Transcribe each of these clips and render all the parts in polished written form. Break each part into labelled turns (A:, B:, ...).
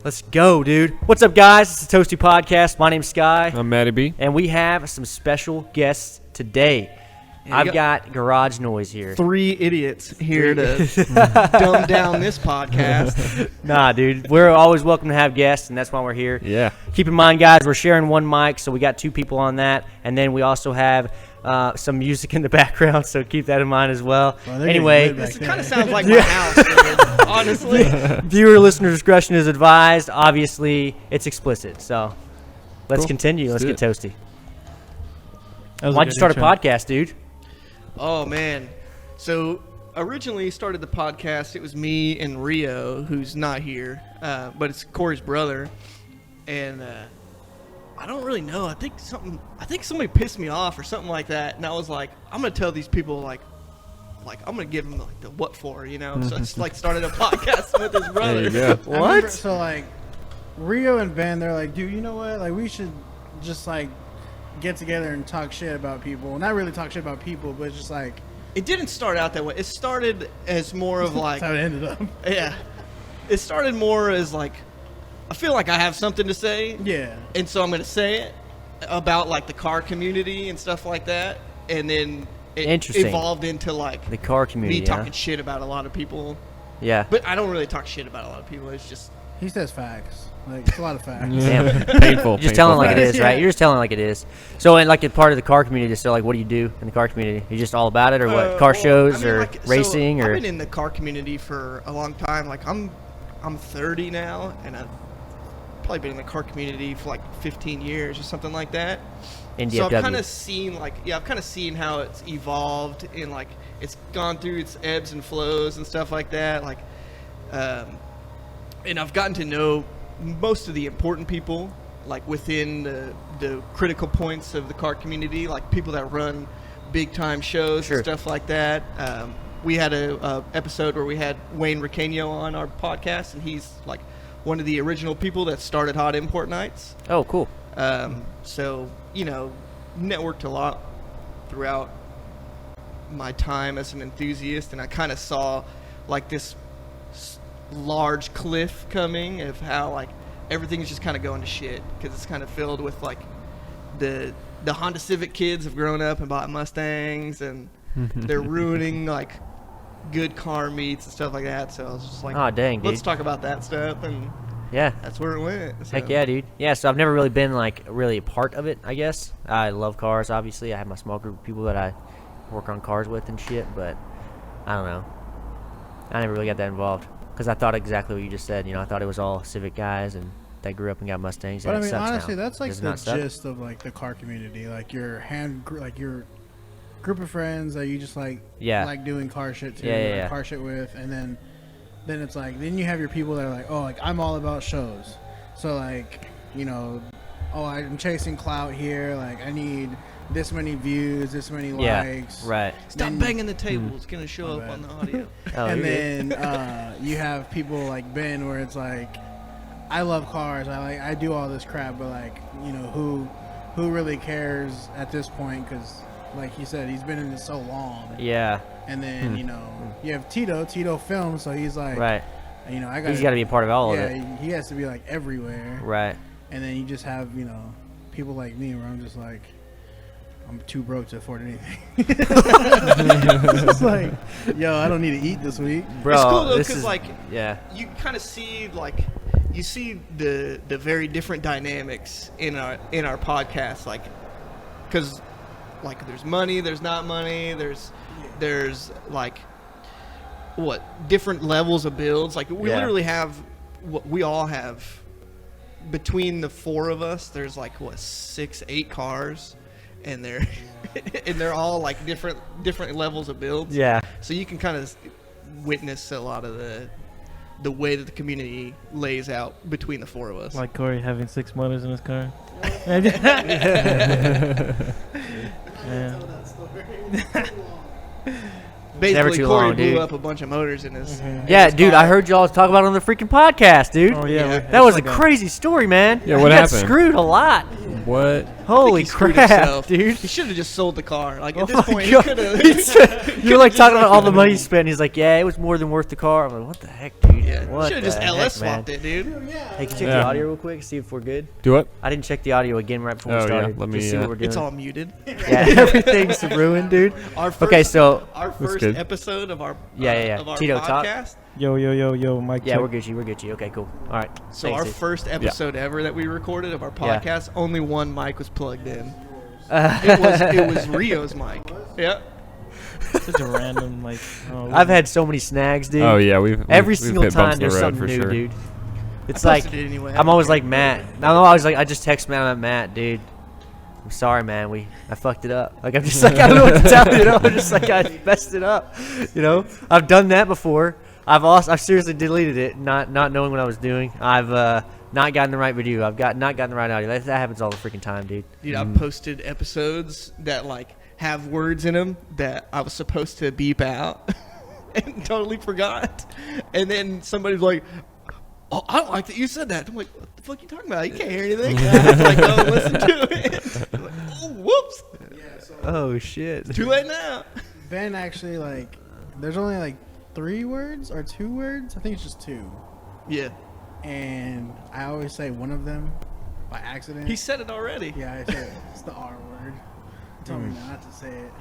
A: Let's go, dude. What's up, guys? It's the Toasty Podcast. My name's Sky.
B: I'm Matty B.
A: And we have some special guests today. I've got Garage Noise here.
C: Three idiots here to dumb down this podcast.
A: Nah, dude. We're always welcome to have guests, and that's why we're here.
B: Yeah.
A: Keep in mind, guys, we're sharing one mic, so we got two people on that. And then we also have some music in the background, so keep that in mind as well. Anyway.
C: This kind of sounds like my house, dude, honestly.
A: Viewer listener discretion is advised. Obviously, it's explicit. So let's continue. Let's get toasty. Why'd you start a podcast, dude?
C: Oh, man. So originally started the podcast. It was me and Rio, who's not here, but it's Corey's brother. And I don't really know. I think somebody pissed me off or something like that. And I was like, I'm going to tell these people, like I'm going to give them like the what for, you know? So I just started a podcast with his brother.
B: There you go.
D: What? So Rio and Ben, they're like, dude, you know what? We should just get together and talk shit about people. Not really talk shit about people, but just
C: It didn't start out that way. It started as more of
D: that's how it ended up.
C: Yeah. It started more as I feel like I have something to say.
D: Yeah.
C: And so I'm going to say it about the car community and stuff like that. And then it evolved into
A: the car community.
C: Me talking shit about a lot of people.
A: Yeah.
C: But I don't really talk shit about a lot of people. It's just
D: he says facts. It's a lot of facts.
A: Damn.
B: Painful.
A: You're just telling it like it is,
D: Yeah.
A: right? You're just telling it like it is. So, in a part of the car community, so what do you do in the car community? You just all about it, or what? Car shows, or racing, or?
C: I've been in the car community for a long time. I'm 30 now, and I've probably been in the car community for 15 years or something like that.
A: NDFW.
C: So I've kind of seen I've kind of seen how it's evolved and it's gone through its ebbs and flows and stuff like that. And I've gotten to know most of the important people within the critical points of the car community, people that run big time shows and stuff like that. We had a episode where we had Wayne Riqueño on our podcast, and he's one of the original people that started Hot Import Nights.
A: Oh, cool.
C: So, networked a lot throughout my time as an enthusiast, and I kind of saw this large cliff coming of how everything's just kind of going to shit because it's kind of filled with the Honda Civic kids have grown up and bought Mustangs, and they're ruining good car meets and stuff like that. So I was just
A: oh dang, dude.
C: Let's talk about that stuff, and
A: yeah,
C: that's where it went. So.
A: Heck yeah, dude. Yeah, so I've never really been really a part of it, I guess. I love cars, obviously. I have my small group of people that I work on cars with and shit, but I don't know. I never really got that involved because I thought exactly what you just said. I thought it was all Civic guys and they grew up and got Mustangs.
D: But
A: and
D: honestly,
A: now.
D: that's the gist of the car community. Your your group of friends that you just like doing car shit to, car shit with, and then it's then you have your people that are I'm all about shows. So I'm chasing clout here. I need this many views, this many likes.
A: Right.
C: Stop banging the table. It's gonna show up on the audio.
D: And then you have people like Ben, where it's I love cars. I do all this crap, but who really cares at this point? Because like he said, he's been in this so long.
A: Yeah.
D: And then you have Tito films, so he's
A: right.
D: I got.
A: He's got to be a part of all of it.
D: Yeah, he has to be everywhere.
A: Right.
D: And then you just have people like me, where I'm just I'm too broke to afford anything. It's yo, I don't need to eat this week,
A: bro.
C: It's cool though, because
A: you
C: kind of see you see the very different dynamics in our podcast, because there's money, there's not money, there's different levels of builds. We literally have what we all have between the four of us. There's 6-8 cars. And they're all different levels of builds.
A: Yeah.
C: So you can kind of witness a lot of the way that the community lays out between the four of us.
E: Like Corey having 6 motors in his car.
C: Basically, Corey blew up a bunch of motors in his.
A: Yeah, dude, I heard y'all talk about it on the freaking podcast, dude.
E: Oh yeah,
A: that was a crazy story, man.
B: Yeah, what
A: got
B: happened?
A: Screwed a lot.
E: What?
A: Holy
C: He screwed
A: crap,
C: himself.
A: dude.
C: He should have just sold the car. Like,
A: Oh
C: at this
A: my
C: point, he
A: God.
C: could have.
A: You're like talking about all the money he spent. He's like, yeah, it was more than worth the car. I'm like, what the heck, dude?
C: Yeah,
A: What
C: should have just
A: the
C: LS
A: heck, man?
C: swapped it, dude.
A: Hey, can you check
E: Yeah.
A: the audio real quick? See if we're good.
E: Do what?
A: I didn't check the audio again right before we
E: Oh, yeah.
A: started.
E: Let
A: Just
E: me,
A: see what we're doing.
C: It's all muted.
A: Yeah, everything's ruined, dude.
C: Our first,
A: Okay, so
C: our first
E: good.
C: episode of our
A: Yeah.
C: of our
A: Tito talk.
C: podcast.
E: Yo, Mike.
A: yeah,
E: check.
A: we're Gucci. We're Gucci. Okay, cool. All right.
C: So
A: Thanks,
C: our
A: dude.
C: first episode ever that we recorded of our
A: Yeah.
C: podcast, only one mic was plugged in. It was Rio's mic. Yeah.
E: Such a random like. Oh,
A: I've had so many snags, dude.
E: Oh yeah,
A: Every
E: we've
A: single
E: hit
A: time
E: bumps in the
A: there's
E: road
A: something
E: for
A: new,
E: sure.
A: dude. It's
C: I
A: like
C: posted it anyway.
A: I'm always like Matt. I'm always like I just text Matt. I'm like, Matt, dude. I'm sorry, man. I fucked it up. Like I'm just like I don't know what to tell you. You know? I'm just like I messed it up. You know, I've done that before. I've seriously deleted it, not knowing what I was doing. I've not gotten the right video. I've not gotten the right audio. That happens all the freaking time, dude.
C: Dude, I've posted episodes that like have words in them that I was supposed to beep out and totally forgot. And then somebody's like, "Oh, I don't like that you said that." I'm like, "What the fuck are you talking about? You can't hear anything." Like, oh, listen to it. I'm like, oh, whoops!
D: Yeah, so
A: Oh shit.
C: Too late now.
D: Ben actually like, there's only like 3 words or 2 words. I think it's just 2.
C: Yeah,
D: And I always say one of them by accident.
C: he said it already.
D: Yeah, I said it's the R word. He told me not to say it,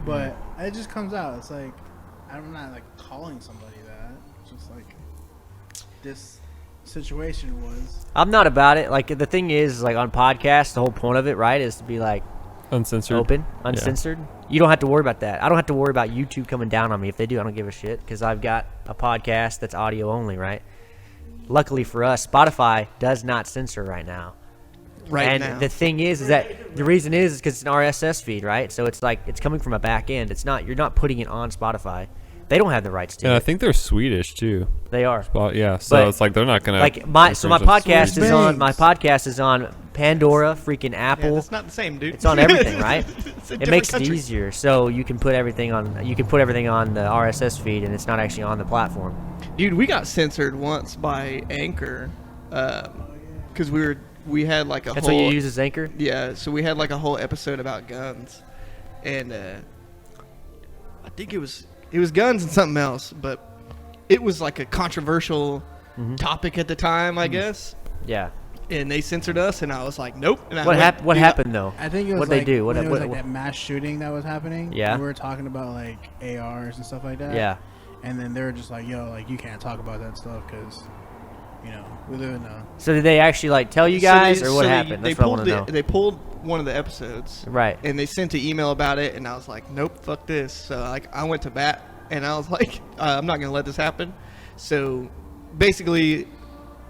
D: but it just comes out. It's like I'm not like calling somebody that. It's just like this situation was.
A: I'm not about it. Like the thing is, like on podcasts, the whole point of it, right, is to be like
E: Uncensored.
A: open, uncensored. You don't have to worry about that. I don't have to worry about YouTube coming down on me. If they do, I don't give a shit because I've got a podcast that's audio only, right? Luckily for us, Spotify does not censor right now.
C: Right
A: and
C: now.
A: the thing is that the reason is because it's an RSS feed, right? So it's like it's coming from a back end. It's not you're not putting it on Spotify. They don't have the rights to
E: Yeah, I
A: it.
E: think they're Swedish too.
A: They are.
E: Well, yeah, so
A: But,
E: it's like they're not gonna
A: Like my podcast
D: Swedish
A: is on
D: banks.
A: my podcast is on Pandora, freaking
C: Yeah,
A: Apple.
C: that's not the same, dude.
A: It's on everything, right?
C: It's a
A: It
C: different
A: makes
C: country.
A: it easier, so you can put everything on. You can put everything on the RSS feed, and it's not actually on the platform.
C: Dude, we got censored once by Anchor because we had like a
A: That's
C: whole
A: what you use as Anchor.
C: yeah. So we had like a whole episode about guns, and I think it was guns and something else, but it was like a controversial topic at the time, I guess.
A: Yeah.
C: And they censored us, and I was like, nope. And I
A: What
C: went,
A: What
C: dude,
A: happened though?
D: I think it was
A: What'd
D: like
A: they do?
D: when
A: What?
D: it was
A: What?
D: like that mass shooting that was happening.
A: Yeah.
D: and we were talking about like ARs and stuff like that.
A: Yeah.
D: And then they were just like, "Yo, like you can't talk about that stuff because, you know, we live in a."
A: So did they actually like tell you guys, or what happened?
C: They
A: That's what I
C: pulled
A: want to know.
C: They pulled one of the episodes,
A: Right.
C: and they sent an email about it, and I was like, nope, fuck this. So like I went to bat, and I was like, I'm not gonna let this happen. So basically,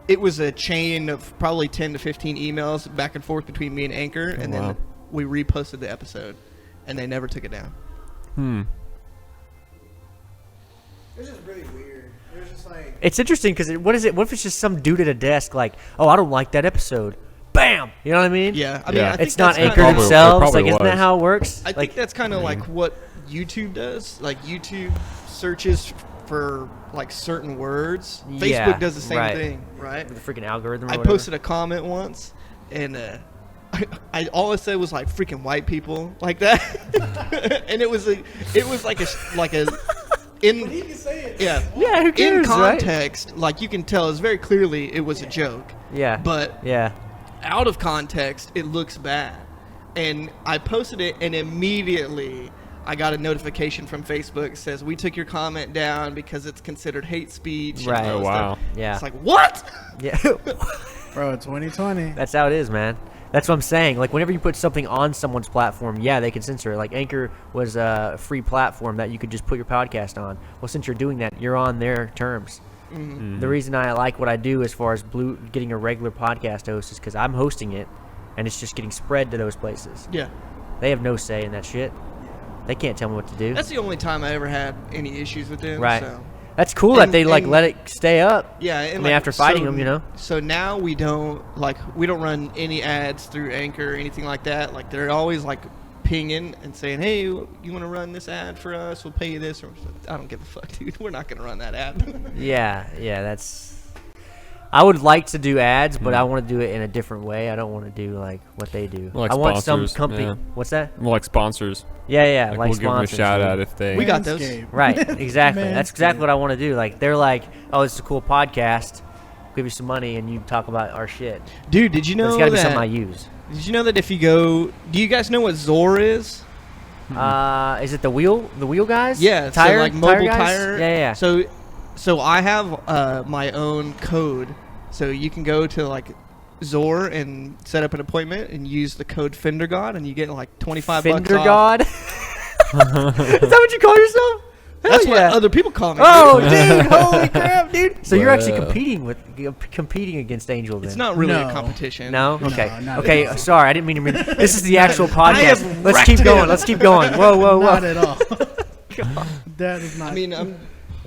C: it was a chain of probably 10 to 15 emails back and forth between me and Anchor, and
E: Wow.
C: then we reposted the episode, and they never took it down.
D: It's just really weird. It was just like.
A: It's interesting because what is it? What if it's just some dude at a desk like, oh, I don't like that episode. Bam! You know what I mean?
C: Yeah, I mean,
E: Yeah.
C: I think
A: It's not
C: that's
A: Anchor
C: kinda-
E: Probably- it
A: themselves.
E: probably
A: Like, isn't that
E: was.
A: how it works?
C: I
A: Like,
C: think that's kind of like what YouTube does. Like YouTube searches for like certain words.
A: Yeah,
C: Facebook does the same
A: right.
C: thing, right?
A: the freaking algorithm. Or
C: I
A: whatever.
C: posted a comment once, and I all I said was like freaking white people like that, and it was like a in
D: He can say it.
C: yeah
A: Yeah, who
C: in
A: cares, right?
C: context, like you can tell it's very clearly it was a joke,
A: Yeah.
C: but
A: yeah.
C: out of context it looks bad, and I posted it, and immediately I got a notification from Facebook that says we took your comment down because it's considered hate speech. and
A: Right.
C: all
E: Oh,
C: this
E: wow.
C: stuff.
A: Yeah.
C: It's like what?
A: Yeah.
D: Bro, 2020.
A: That's how it is, man. That's what I'm saying. Like, whenever you put something on someone's platform, yeah, they can censor it. Like, Anchor was a free platform that you could just put your podcast on. Well, since you're doing that, you're on their terms. The reason I like what I do as far as getting a regular podcast host is because I'm hosting it, and it's just getting spread to those places.
C: Yeah.
A: They have no say in that shit. They can't tell me what to do.
C: That's the only time I ever had any issues with them.
A: Right.
C: So.
A: That's cool that
C: And-
A: they, like,
C: and-
A: let it stay up.
C: Yeah, and
A: I mean,
C: like,
A: after fighting
C: so-
A: them, you know?
C: So now we don't run any ads through Anchor or anything like that. Like they're always like pinging and saying, "Hey, you want to run this ad for us? We'll pay you this." Or I don't give a fuck, dude. We're not gonna run that ad.
A: Yeah, that's... I would like to do ads, but I want to do it in a different way. I don't want to do like what they do.
E: Like
A: I want some
E: sponsors,
A: company.
E: yeah.
A: What's that?
E: More like sponsors.
A: Yeah, like
E: we'll give them a
A: sponsors.
E: shout out if they.
C: We got those.
A: Right, exactly. That's exactly
D: Manscaped.
A: what I want to do. Like they're like, oh, this is a cool podcast. Give you some money and you talk about our shit.
C: Dude, did you
A: But
C: know
A: it's got to be
C: that?
A: something I use.
C: Did you know that if you go, do you guys know what Zor is?
A: Is it the wheel guys?
C: Yeah,
A: tire,
C: so like mobile
A: guys?
C: tire.
A: Yeah.
C: So I have my own code. So you can go to like Zor and set up an appointment and use the code FenderGod, and you get like 25
A: Fender
C: bucks off.
A: God. Is that what you call yourself?
C: That's
A: Hell yeah.
C: what other people call me.
A: Oh,
C: dude.
A: dude! Holy crap, dude! So you're actually
E: Wow.
A: competing against Angel. Then
C: It's not really
D: No.
C: a competition.
A: No.
D: No,
A: Okay.
D: not
A: Okay.
D: at all.
A: Sorry, I didn't mean to. This is the actual
C: have
A: podcast. Let's
C: wrecked
A: keep going.
C: him.
A: Let's keep going. Whoa.
D: Not at all. That is not.
C: I mean, I'm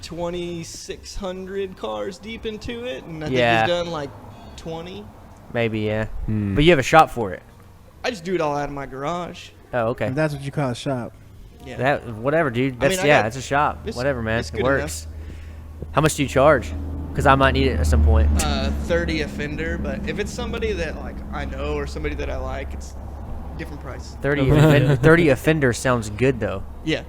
C: 2,600 cars deep into it, and I think
A: Yeah.
C: he's done like 20.
A: Maybe, yeah.
E: Hmm.
A: But you have a shop for it.
C: I just do it all out of my garage.
A: Oh, okay.
D: if that's what you call a shop.
C: Yeah.
A: That whatever, dude. That's
C: I got-
A: that's a shop.
C: it's-
A: Whatever, man.
C: it's
A: It
C: good
A: works. How much do you charge? Because I might need it at some point.
C: 30 a fender, but if it's somebody that like I know or somebody that I like, it's different price.
A: 30 offender sounds good though.
C: Yeah,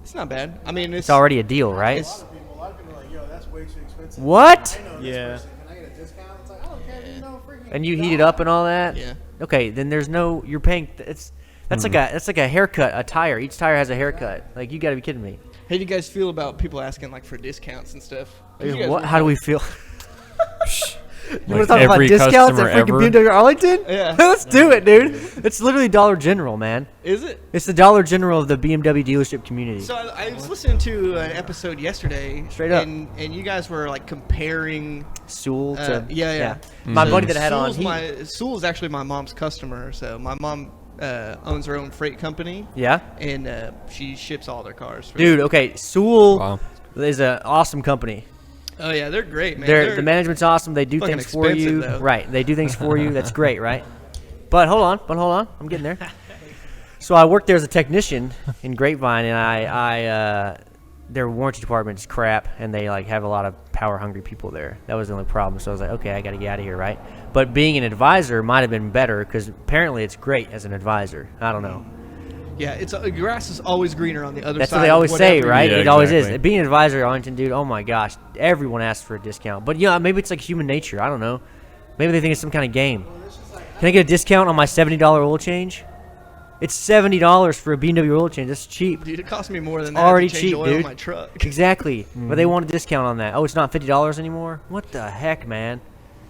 C: it's not bad. I mean,
A: It's already a deal, right?
D: A lot of people are like, yo, that's way too expensive.
A: What?
E: Yeah.
D: Can I get a discount? It's like, I don't care. You know, freaking.
A: And you heat it up and all that?
C: Yeah.
A: Okay, then there's no. You're paying. That's like a haircut. A tire. Each tire has a haircut. Like you got to be kidding me.
C: How do you guys feel about people asking like for discounts and stuff? You guys
A: What?
C: were-
A: How do we feel? You want to
E: Like
A: talk about
E: every
A: discounts at
E: customer
A: freaking
E: ever?
A: BMW Arlington?
C: Yeah.
A: Let's do it, dude. It's literally Dollar General, man.
C: Is it?
A: It's the Dollar General of the BMW dealership community.
C: So I was listening to an episode yesterday.
A: Straight up.
C: And you guys were like comparing.
A: Sewell to
C: Yeah.
A: My
C: So
A: buddy that I had on,
C: Sewell's actually my mom's customer. So my mom owns her own freight company,
A: yeah,
C: and she ships all their cars. For
A: dude. Okay, Sewell
E: Wow.
A: is an awesome company.
C: Oh yeah, they're great, man.
A: The management's awesome. They do
C: fucking
A: things for you.
C: expensive, though.
A: Right. They do things for you. That's great, right? But hold on. I'm getting there. So I worked there as a technician in Grapevine, and I their warranty department is crap, and they like have a lot of power hungry people there. That was the only problem. So I was like, okay, I got to get out of here, right? But being an advisor might have been better because apparently it's great as an advisor. I don't know.
C: Yeah, it's grass is always greener on the other
A: That's
C: side.
A: what they
C: of
A: always say,
C: whatever
A: right?
E: Yeah,
A: It always
E: exactly.
A: is. Being an advisor at Arlington, dude, oh my gosh. Everyone asks for a discount. But, yeah, maybe it's like human nature. I don't know. Maybe they think it's some kind of game. Can I get a discount on my $70 oil change? It's $70 for a BMW oil change. That's cheap.
C: Dude, it cost me more than that
A: Already
C: to change
A: cheap,
C: oil
A: dude.
C: in my truck.
A: Exactly. But they want a discount on that. Oh, it's not $50 anymore? What the heck, man?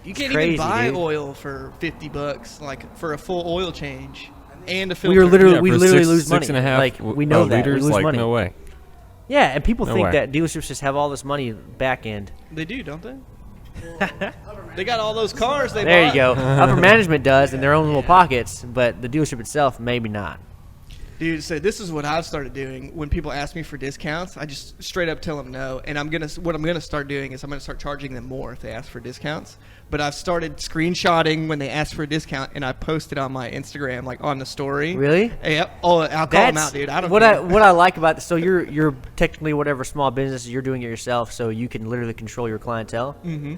C: You can't
A: crazy,
C: even buy
A: dude.
C: oil for $50, like for a full oil change and a filter.
A: We were literally
E: Yeah,
A: we
E: for
A: literally
E: six-
A: lose money.
E: 6.5
A: Like we know that we
E: liters,
A: lose
E: like,
A: money.
E: No way.
A: Yeah, and people
E: No
A: think
E: way.
A: that dealerships just have all this money back end.
C: They do, don't they? They got all those cars they
A: There
C: bought.
A: you go. Upper management does in their own little pockets, but the dealership itself maybe not.
C: Dude, so this is what I've started doing. When people ask me for discounts, I just straight up tell them no. And what I'm gonna start doing is I'm gonna start charging them more if they ask for discounts. But I've started screenshotting when they ask for a discount, and I post it on my Instagram, like on the story.
A: Really?
C: Yep. Oh, I'll call them out, dude. I don't.
A: what
C: care.
A: I like about so you're technically whatever small business you're doing it yourself, so you can literally control your clientele.
C: Mm-hmm.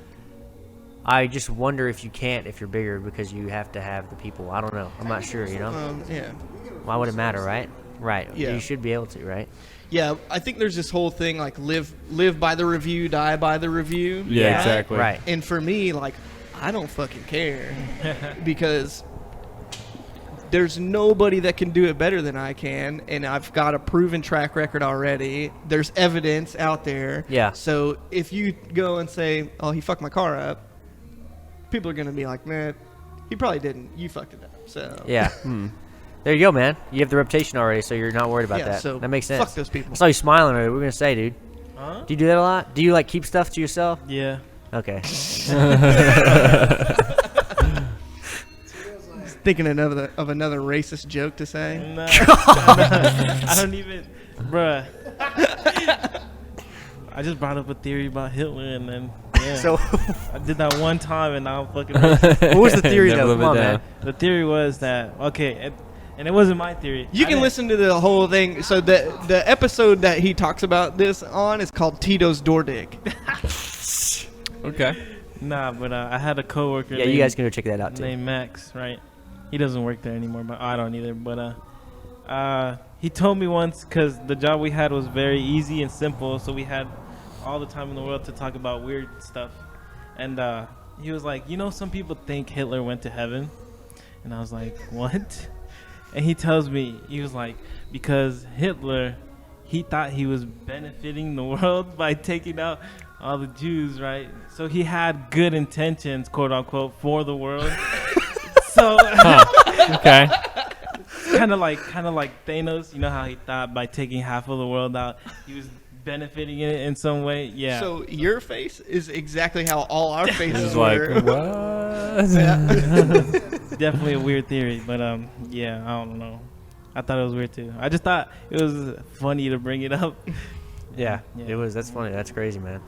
A: I just wonder if you can't if you're bigger because you have to have the people. I don't know. I'm not sure. You know.
C: Yeah.
A: Why would it matter, right? Right.
C: Yeah.
A: You should be able to, right?
C: Yeah, I think there's this whole thing like live by the review, die by the review.
E: Yeah, exactly.
A: Right.
C: And for me, like, I don't fucking care because there's nobody that can do it better than I can, and I've got a proven track record already. There's evidence out there.
A: Yeah.
C: So if you go and say, "Oh, he fucked my car up," people are gonna be like, "Man, he probably didn't. You fucked it up." So
A: Yeah. There you go, man. You have the reputation already, so you're not worried about
C: Yeah,
A: that.
C: so
A: That makes sense.
C: fuck those people.
A: I saw you smiling earlier. What were we gonna say, dude?
E: Huh?
A: Do you do that a lot? Do you like keep stuff to yourself?
E: Yeah.
A: Okay.
C: thinking of another racist joke to say.
E: No. I don't even, bruh. I just brought up a theory about Hitler, and then
A: So
E: I did that one time, and now I'm fucking racist.
A: what was the theory
E: Never
A: though?
E: live
A: Come
E: it
A: on,
E: down.
A: man.
E: The theory was that and it wasn't my theory.
C: You
E: I
C: can
E: didn't-
C: listen to the whole thing. So the episode that he talks about this on is called Tito's Door Dig.
E: Okay. Nah, but I had a coworker.
A: Yeah, you guys can go check that out too.
E: Named Max, right? He doesn't work there anymore, but I don't either. But he told me once, because the job we had was very easy and simple, so we had all the time in the world to talk about weird stuff. And he was like, some people think Hitler went to heaven. And I was like, what? And he tells me, he was like, because Hitler, he thought he was benefiting the world by taking out all the Jews, right? So he had good intentions, quote unquote, for the world. So
B: okay.
E: kind of like Thanos, you know how he thought by taking half of the world out, he was benefiting it in some way. Yeah.
C: So your face is exactly how all our faces
B: It's
C: were.
B: like, what?
E: Definitely a weird theory, but yeah, I don't know. I thought it was weird too. I just thought it was funny to bring it up.
A: Yeah, it was. That's funny. That's crazy, man.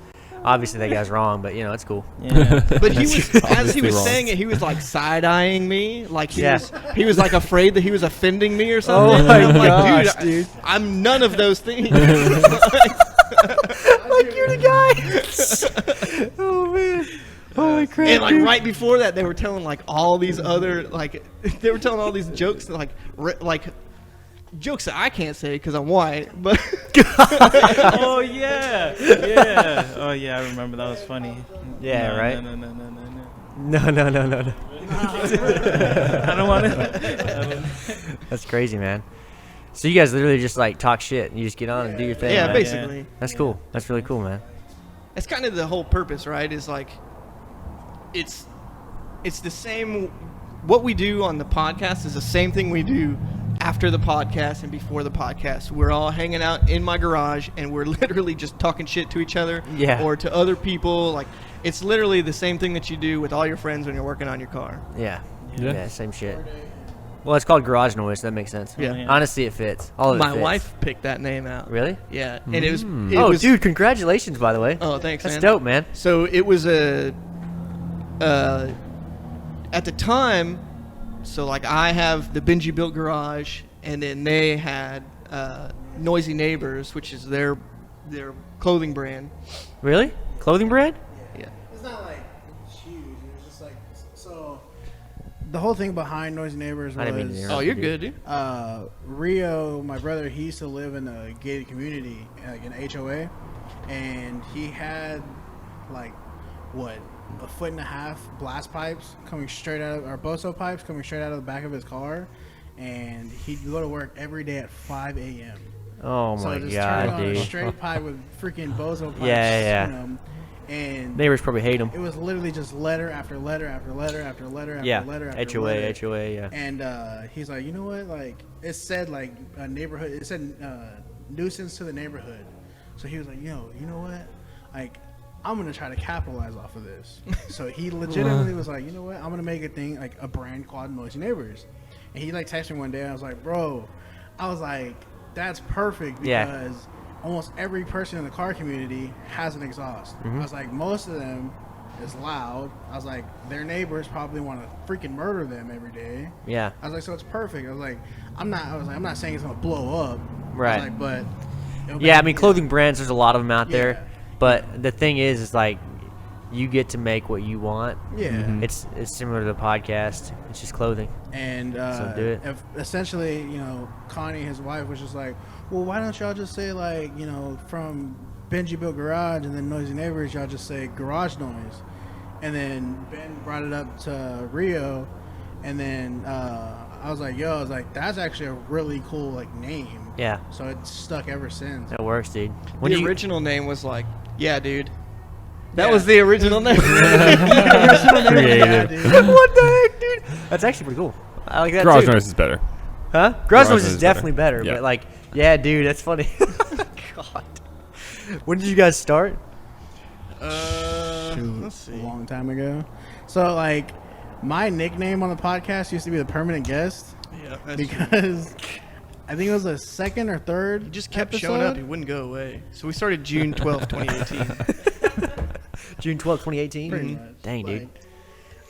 A: Obviously, that guy's wrong, but it's cool.
E: Yeah.
C: But he was, as he was
B: wrong.
C: saying it, he was like side-eyeing me, like he was like afraid that he was offending me or something.
A: Oh my
C: I'm like,
A: gosh,
C: dude, I'm none of those things.
A: Like you're the guy. Oh man. Holy crap.
C: And like right before that, they were telling like all these other they were telling all these jokes like jokes that I can't say because I'm white, but
E: Oh yeah. Oh yeah, I remember that was funny.
A: Yeah, right?
E: No.
A: No.
E: I don't want to.
A: That's crazy, man. So you guys literally just like talk shit and you just get on and do your thing.
C: yeah,
A: man.
C: basically.
A: That's cool. That's really cool, man.
C: It's kind of the whole purpose, right? Is like it's the same. What we do on the podcast is the same thing we do after the podcast and before the podcast. We're all hanging out in my garage and we're literally just talking shit to each other or to other people. Like it's literally the same thing that you do with all your friends when you're working on your car.
A: Yeah,
B: Yeah.
A: same shit. Well, it's called garage noise. That makes sense.
C: Yeah.
A: Honestly, it fits. All of it
C: My
A: fits.
C: wife picked that name out.
A: Really?
C: Yeah, and it was.
A: Dude, congratulations, by the way.
C: Oh, thanks,
A: That's
C: man.
A: dope, man.
C: So it was at the time, so like I have the Benji Built Garage, and then they had Noisy Neighbors, which is their clothing brand.
A: Really? Clothing brand?
C: Yeah.
D: It's not like huge. It was just like so. The whole thing behind Noisy Neighbors
A: I didn't mean to
D: was
A: interrupt.
C: Oh, you're good, dude.
D: Rio, my brother. He used to live in a gated community, like an HOA, and he had like what a 1.5 foot blast pipes coming straight out of our Boso pipes coming straight out of the back of his car, and he'd go to work every day at 5 a.m.
A: Oh
D: So
A: my
D: just
A: god,
D: turn on a
A: dude.
D: straight pipe with freaking Boso pipes.
A: Yeah.
D: You know, and
A: Neighbors probably hate him.
D: it was literally just letter after letter after letter after letter after
A: Yeah.
D: letter after letter.
A: HOA, yeah.
D: And he's like, you know what? Like it said like a neighborhood. It said nuisance to the neighborhood. So he was like, yo, you know what? Like I'm gonna try to capitalize off of this. So he legitimately was like, you know what? I'm gonna make a thing like a brand called Noisy Neighbors. And he like texted me one day. And I was like, bro, that's perfect because almost every person in the car community has an exhaust. I was like, most of them is loud. I was like, their neighbors probably want to freaking murder them every day.
A: Yeah.
D: I was like, so it's perfect. I was like, I'm not saying it's gonna blow up.
A: Right.
D: I was like, but
A: Yeah, I mean, clothing brands, there's a lot of them out there.
D: Yeah.
A: But the thing is like, you get to make what you want.
D: Yeah.
A: It's similar to the podcast. It's just clothing.
D: And
A: So do it.
D: if essentially, Connie, his wife, was just like, well, why don't y'all just say like, from Benji Built Garage and then Noisy Neighbors, y'all just say garage noise. And then Ben brought it up to Rio, and then I was like, that's actually a really cool like name.
A: Yeah.
D: So it's stuck ever since.
A: That works, dude.
C: The original name was like, yeah, dude. That
D: Yeah.
C: was the original name.
D: Yeah, dude.
A: What the heck, dude? That's actually pretty cool. I like that
B: Garage
A: too.
B: noise is better.
A: Huh? Garage noise
B: Noise
A: is
B: is
A: definitely better.
B: Yeah.
A: But like, yeah, dude, that's funny. God. When did you guys start?
C: Let's
D: A
C: see.
D: long time ago. So like, my nickname on the podcast used to be the permanent guest
C: Yeah, that's true.
D: because I think it was the second or third.
C: He just kept
D: episode.
C: showing up. He wouldn't go away. So we started June 12th, 2018.
A: June 12th, 2018?
D: Pretty much.
A: Dang, dude.
D: Like,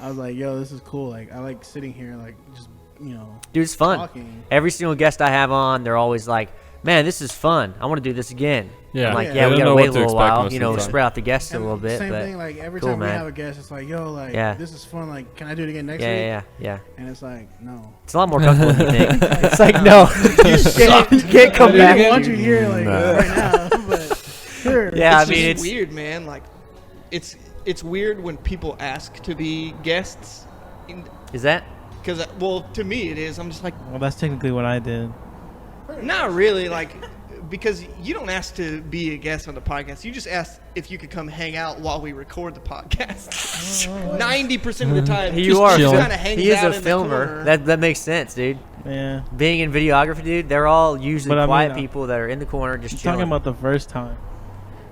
D: I was like, yo, this is cool. Like, I like sitting here, like, just,
A: Dude, it's fun.
D: talking.
A: Every single guest I have on, they're always like man, this is fun. I want to do this again.
B: Yeah.
A: I'm like,
B: Yeah.
A: yeah,
B: They
A: we
B: don't
A: gotta
B: know
A: wait
B: what
A: a
B: to
A: little
B: expect
A: while,
B: most
A: you
B: of the
A: know,
B: time.
A: spread out the guests a
D: And
A: little bit.
D: Same
A: But
D: thing. Like every
A: cool,
D: time we
A: man.
D: have a guest, it's like, yo, like
A: Yeah.
D: this is fun. Like, can I do it again next
A: yeah,
D: week?
A: yeah.
D: And it's like, no.
A: It's a lot more comfortable than you think. It's like, no, you can't come
D: I
A: back.
D: didn't want you here like
B: Nah.
D: right now, but sure.
A: Yeah,
C: It's
A: I mean,
C: just
A: it's
C: weird, man. Like, it's weird when people ask to be guests.
A: Is that?
C: Because, well, to me it is. I'm just like,
E: Well, that's technically what I did.
C: not really. Like, because you don't ask to be a guest on the podcast. You just ask if you could come hang out while we record the podcast. 90% of the time,
A: You
C: just
A: are.
C: kind of hangs
A: He is
C: out
A: a
C: in
A: filmer.
C: the corner.
A: That makes sense, dude.
E: Yeah.
A: Being in videography, dude, they're all usually
E: But I mean,
A: quiet people that are in the corner just
E: I'm
A: chilling.
E: talking about the first time.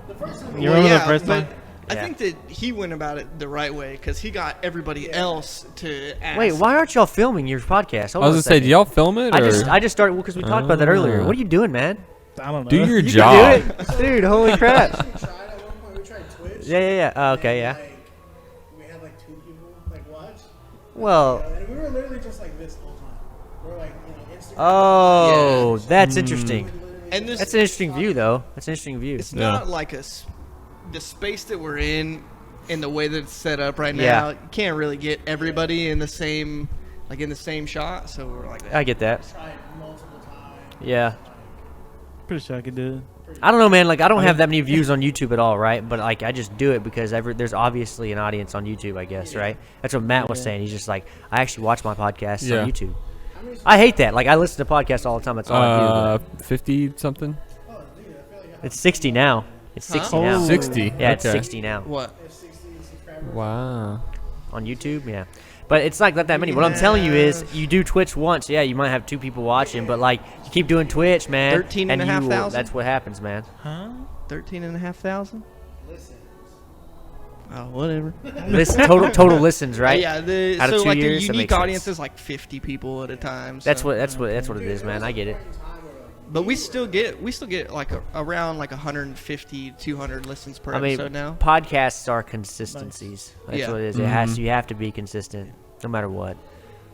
E: You
C: Well,
E: remember
C: yeah,
E: the first
C: but
E: time?
C: I
A: Yeah.
C: think that he went about it the right way because he got everybody else to ask.
A: Wait, why aren't y'all filming your podcast? Hold
B: I
A: on
B: was
A: a
B: gonna say,
A: second.
B: do y'all film it? Or?
A: I just started because we talked about that earlier. What are you doing, man?
E: I don't know.
B: Do your
A: You
B: job.
A: can do it, dude. Holy crap!
D: We tried at one point. We tried Twitch.
A: Yeah. Oh, okay,
D: and,
A: yeah.
D: Like, we had like 2 people like watch.
A: Well,
D: And we were literally just like this the whole time. We're like, Instagram.
A: oh, that's interesting.
C: And this,
A: That's an interesting view, though. That's an interesting view.
C: it's
B: Yeah.
C: not like the space that we're in and the way that it's set up right
A: Yeah.
C: now. You can't really get everybody in the same shot. So we're like,
A: I get that.
D: Tried multiple times.
A: Yeah.
E: Pretty sure I could do it.
A: I don't know, man. Like, I don't have that many views on YouTube at all, right? But like, I just do it because there's obviously an audience on YouTube, I guess, right? That's what Matt was saying. He's just like, I actually watch my podcasts
B: Yeah.
A: on YouTube. I hate that. Like, I listen to podcasts all the time. That's all I do.
B: 50 something.
A: But it's 60 now. It's 60
C: Huh?
A: now.
B: 60.
A: Yeah, it's
B: Okay.
A: 60 now
C: what?
B: Wow.
A: on YouTube. Yeah, but it's like not that many. What I'm telling you is, you do Twitch once, yeah, you might have 2 people watching, but like you keep doing Twitch, man,
C: 13,500?
A: that's what happens, man.
E: Huh?
C: 13,500. Oh, whatever.
A: Listen, total listens, right?
C: Yeah,
A: Out of
C: so
A: 2
C: like
A: years,
C: a
A: that
C: unique
A: makes sense.
C: audience is like 50 people at a time.
A: That's
C: so-
A: what it is, man. I get it.
C: But we still get like around like 150, 200 listens per
A: I mean,
C: episode now.
A: podcasts are consistencies. That's
C: Yeah.
A: what it is. You have to be consistent, no matter what.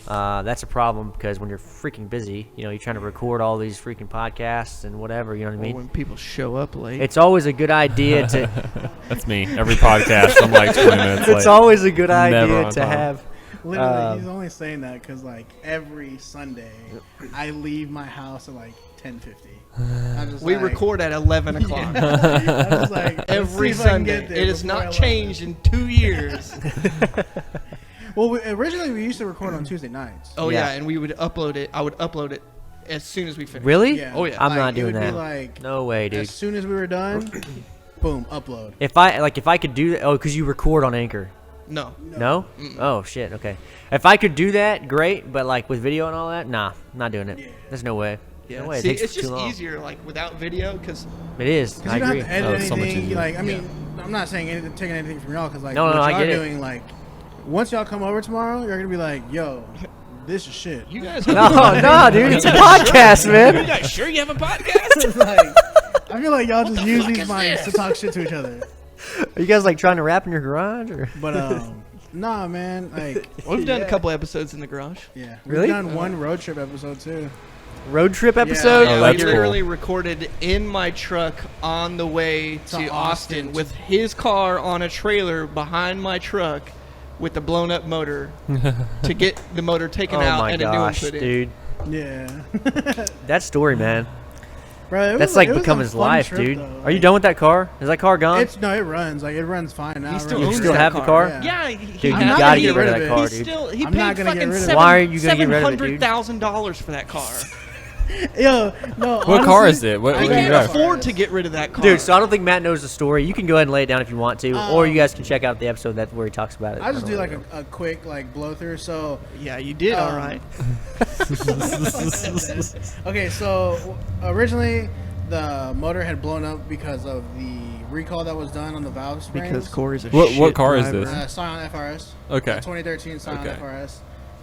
A: That's a problem because when you're freaking busy, you know, you're trying to record all these freaking podcasts and whatever. You know what I
C: Or
A: mean?
C: when people show up late.
A: It's always a good idea to.
B: That's me. Every podcast, I'm like 20 minutes
A: It's
B: late.
A: always a good
B: Never
A: idea
B: on
A: to
B: time.
A: have.
D: Literally, he's only saying that because like every Sunday, I leave my house at like 10:50. I'm just
C: we
D: like,
C: record at 11 o'clock.
D: I'm just like, let's
C: Every
D: see if I can
C: Sunday.
D: get there
C: It has
D: before
C: not
D: 11.
C: changed in 2 years.
D: Well, originally we used to record on Tuesday nights.
C: Oh
A: Yeah.
C: yeah, and we would upload it. I would upload it as soon as we finished.
A: Really?
D: Yeah.
C: Oh, yeah.
A: I'm
D: Like,
A: not
D: it
A: doing
D: would be
A: that.
D: like
A: No way, dude.
D: as soon as we were done, boom, upload.
A: If I could do that, oh, because you record on Anchor.
C: No.
A: No? Oh shit. Okay. If I could do that, great. But like with video and all that, nah, not doing it. There's no way.
C: Yeah.
A: No way.
C: See,
A: it takes
C: it's
A: too
C: just
A: long.
C: easier like without video because
A: It is.
D: Because
A: I
D: you don't
A: agree.
D: have to edit
B: Oh, it's so much
D: anything.
B: easier.
D: Like, I mean, I'm not saying anything, taking anything from y'all, because like
A: No,
D: what
A: no, I
D: y'all
A: get it.
D: doing, like, once y'all come over tomorrow, you're gonna be like, yo, this is shit.
C: you guys.
A: No, no, dude. It's a podcast,
C: You
A: man.
C: guys sure you have a podcast?
D: Like, I feel like y'all just
C: the
D: use
C: fuck
D: these
C: is
D: mics
C: this?
D: to talk shit to each other.
A: Are you guys like trying to rap in your garage or?
D: But nah, man, like,
C: We've done a couple episodes in the garage.
D: yeah,
A: Really?
D: we've done one road trip episode too.
A: Road trip episode?
B: Oh,
C: Yeah,
B: that's
C: we
B: cool.
C: literally recorded in my truck on the way to
D: To
C: Austin
D: Austin.
C: with his car on a trailer behind my truck with the blown up motor to get the motor taken
A: Oh
C: out
A: my
C: and a new one
A: gosh,
C: put in.
A: dude.
D: Yeah,
A: That story, man.
D: bro,
A: That's like become his life, dude. Are you done with that car? Is that car gone?
D: It runs like it runs fine now.
C: He
D: it
C: still
D: runs
C: owns
A: still
C: that
A: have the car?
C: Yeah,
A: Dude,
C: he
A: you
D: I'm not
A: gotta
D: gonna
A: get
D: get
A: rid of
D: rid
A: that
D: of
A: car,
D: it.
C: He
A: dude.
C: still he
D: I'm
C: paid
D: not gonna get
C: fucking
D: rid of it.
A: Why are you gonna get rid of it, dude?
C: $700,000 for that car.
D: Yo, no.
B: What car
D: honestly,
B: is it? What
C: I
B: do you
C: can't
B: drive?
C: afford to get rid of that car.
A: Dude, so I don't think Matt knows the story. You can go ahead and lay it down if you want to, or you guys can check out the episode that's where he talks about it.
D: I just do like a quick like blow through. So
C: yeah, you did all right.
D: okay, so originally the motor had blown up because of the recall that was done on the valve springs.
C: Because Corey's a
B: What
C: shit
B: car is
C: driver.
B: this?
D: Scion FRS.
B: Okay.
D: 2013 Scion
B: Okay.
D: FRS,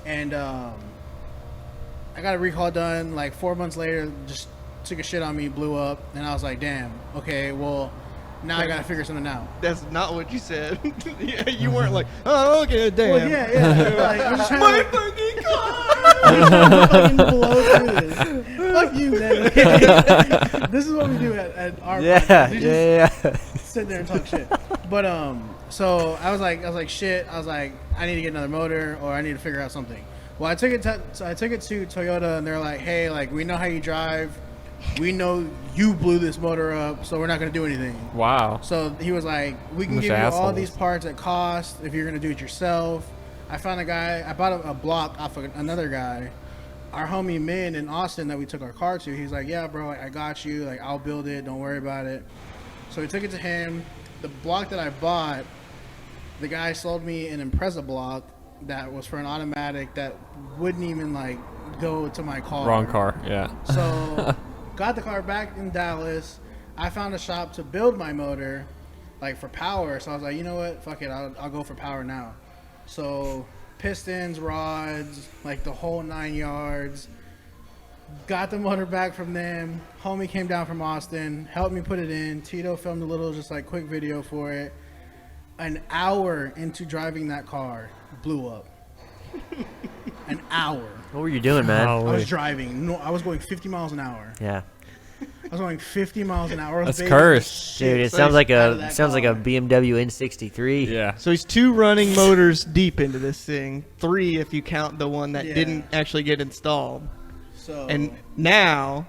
D: and I got a recall done like 4 months later. Just took a shit on me, blew up, and I was like, damn. Okay, well, now I gotta figure something out.
C: That's not what you said. Yeah, you weren't like, oh, okay, damn.
D: Well, yeah. Like, I'm just trying
C: My
D: to
C: fucking car!
D: fucking blow through this. Fuck you, man. This is what we do at our
A: Yeah,
D: podcast. We just sit there and talk shit. But so I was like, shit. I was like, I need to get another motor, or I need to figure out something. Well, I took it to Toyota, and they're like, hey, like, we know how you drive. We know you blew this motor up, so we're not gonna do anything.
B: Wow.
D: So he was like, we can give you all these parts at cost if you're gonna do it yourself. I found a guy. I bought a block off of another guy. Our homie Min in Austin that we took our car to. He's like, yeah, bro, I got you. Like, I'll build it. Don't worry about it. So we took it to him. The block that I bought, the guy sold me an Impreza block that was for an automatic that wouldn't even like go to my car.
B: Wrong car. Yeah.
D: So got the car back in Dallas. I found a shop to build my motor, like for power. So I was like, you know what? Fuck it. I'll go for power now. So pistons, rods, like the whole 9 yards. Got the motor back from them. Homie came down from Austin, helped me put it in. Tito filmed a little, just like quick video for it. An hour into driving that car, blew up. An hour.
A: What were you doing, man?
D: I was driving. No, I was going 50 miles an hour.
A: Yeah.
D: I was going 50 miles an hour.
B: That's cursed.
A: Dude, it sounds like a BMW N63.
B: Yeah.
C: So he's 2 running motors deep into this thing. 3 if you count the one that didn't actually get installed.
D: So
C: And now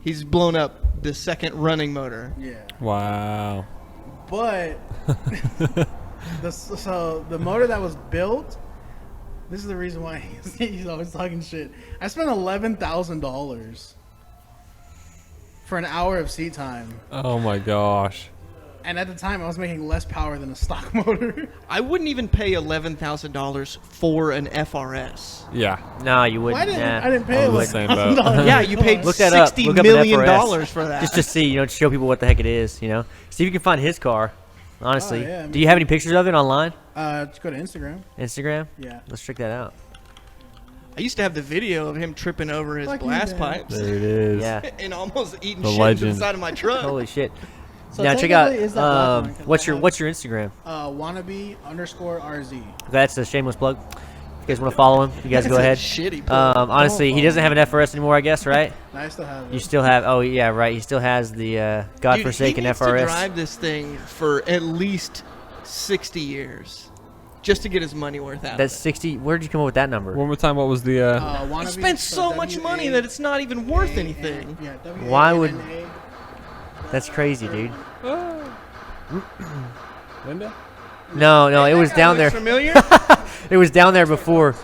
C: he's blown up the second running motor.
D: yeah.
B: Wow.
D: But so the motor that was built, this is the reason why he's always talking shit. I spent $11,000 for an hour of seat time.
B: Oh my gosh.
D: And at the time, I was making less power than a stock motor.
C: I wouldn't even pay $11,000 for an FRS.
B: Yeah.
A: No, you wouldn't.
D: I didn't pay
B: I was the same boat.
D: $11,000.
C: Yeah, you paid
A: Look that up.
C: $60
A: Look up an
C: million
A: FRS.
C: for that.
A: Just to see, to show people what the heck it is, See if you can find his car. Honestly.
D: Oh, yeah,
A: Do you have any pictures of it online?
D: Just go to Instagram.
A: Instagram?
D: Yeah.
A: Let's check that out.
C: I used to have the video of him tripping over his
D: Fuck you,
C: blast
D: man.
C: pipes
B: There it is.
A: Yeah.
C: and almost eating
B: The
C: shit
B: legend.
C: inside of my truck.
A: Holy shit.
D: So
A: Now check out
D: technically, it's that black one, 'cause
A: what's
D: I
A: your
D: have-
A: what's your Instagram?
D: wannabe_RZ.
A: That's a shameless plug. You guys want to follow him? You guys go ahead.
C: Shitty plug.
A: Honestly, he doesn't have an FRS anymore, I guess, right?
D: I still have
A: You
D: it.
A: still have? Oh yeah, right. He still has the godforsaken
C: Dude, he needs
A: FRS.
C: to drive this thing for at least 60 years just to get his money worth out
A: That's
C: of it.
A: 60. Where did you come up with that number?
B: One more time. What was the?
D: Wannabe,
C: He spent so much money that it's not even worth anything.
D: Yeah,
A: Why would-
D: WANNA.
A: That's crazy, dude.
B: Linda.
A: No, it was
C: That guy
A: down
C: looks
A: there.
C: Familiar?
A: It was down there before.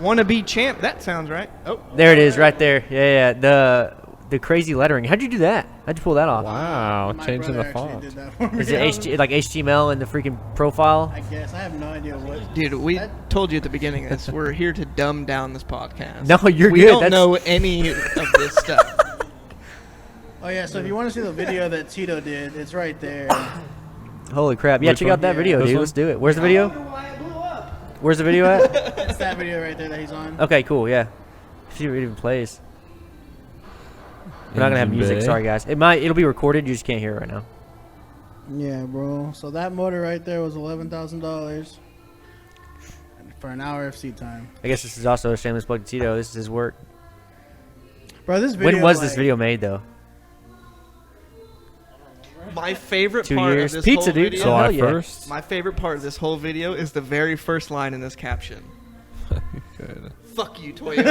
C: Wanna be champ? That sounds right. Oh,
A: There it is, right there. Yeah. The crazy lettering. How'd you do that? How'd you pull that off?
B: Wow.
D: My
B: Changing the
D: brother actually
B: font.
D: did that for me.
A: Is it like HTML in the freaking profile?
D: I guess I have no idea what.
C: dude, we
D: That-
C: told you at the beginning of this. We're here to dumb down this podcast.
A: No, you're
C: we
A: good.
C: don't
A: That's-
C: know any of this stuff.
D: Oh yeah, so if you want to see the video that Tito did, it's right there.
A: Holy crap! Yeah,
B: Which
A: check
B: one?
A: out that video,
B: This
A: dude.
B: one?
A: Let's do it. Where's the video?
C: Why it blew up?
A: Where's the video at?
D: It's that video right there that he's on.
A: Okay, cool. Yeah. See if it even plays. We're not gonna have
B: Engine
A: music.
B: bay.
A: Sorry, guys. It'll be recorded. You just can't hear it right now.
D: Yeah, bro. So that motor right there was $11,000 for an hour of seat time.
A: I guess this is also a shameless plug to Tito. This is his work.
D: Bro, this video.
A: When was this video made, though?
C: My favorite
A: 2
C: part
A: years.
C: of this
A: Pizza,
C: whole
A: dude.
C: video.
A: Hell
B: July
A: yeah.
B: 1st.
C: My favorite part of this whole video is the very first line in this caption.
B: Good.
C: Fuck you, Toyota.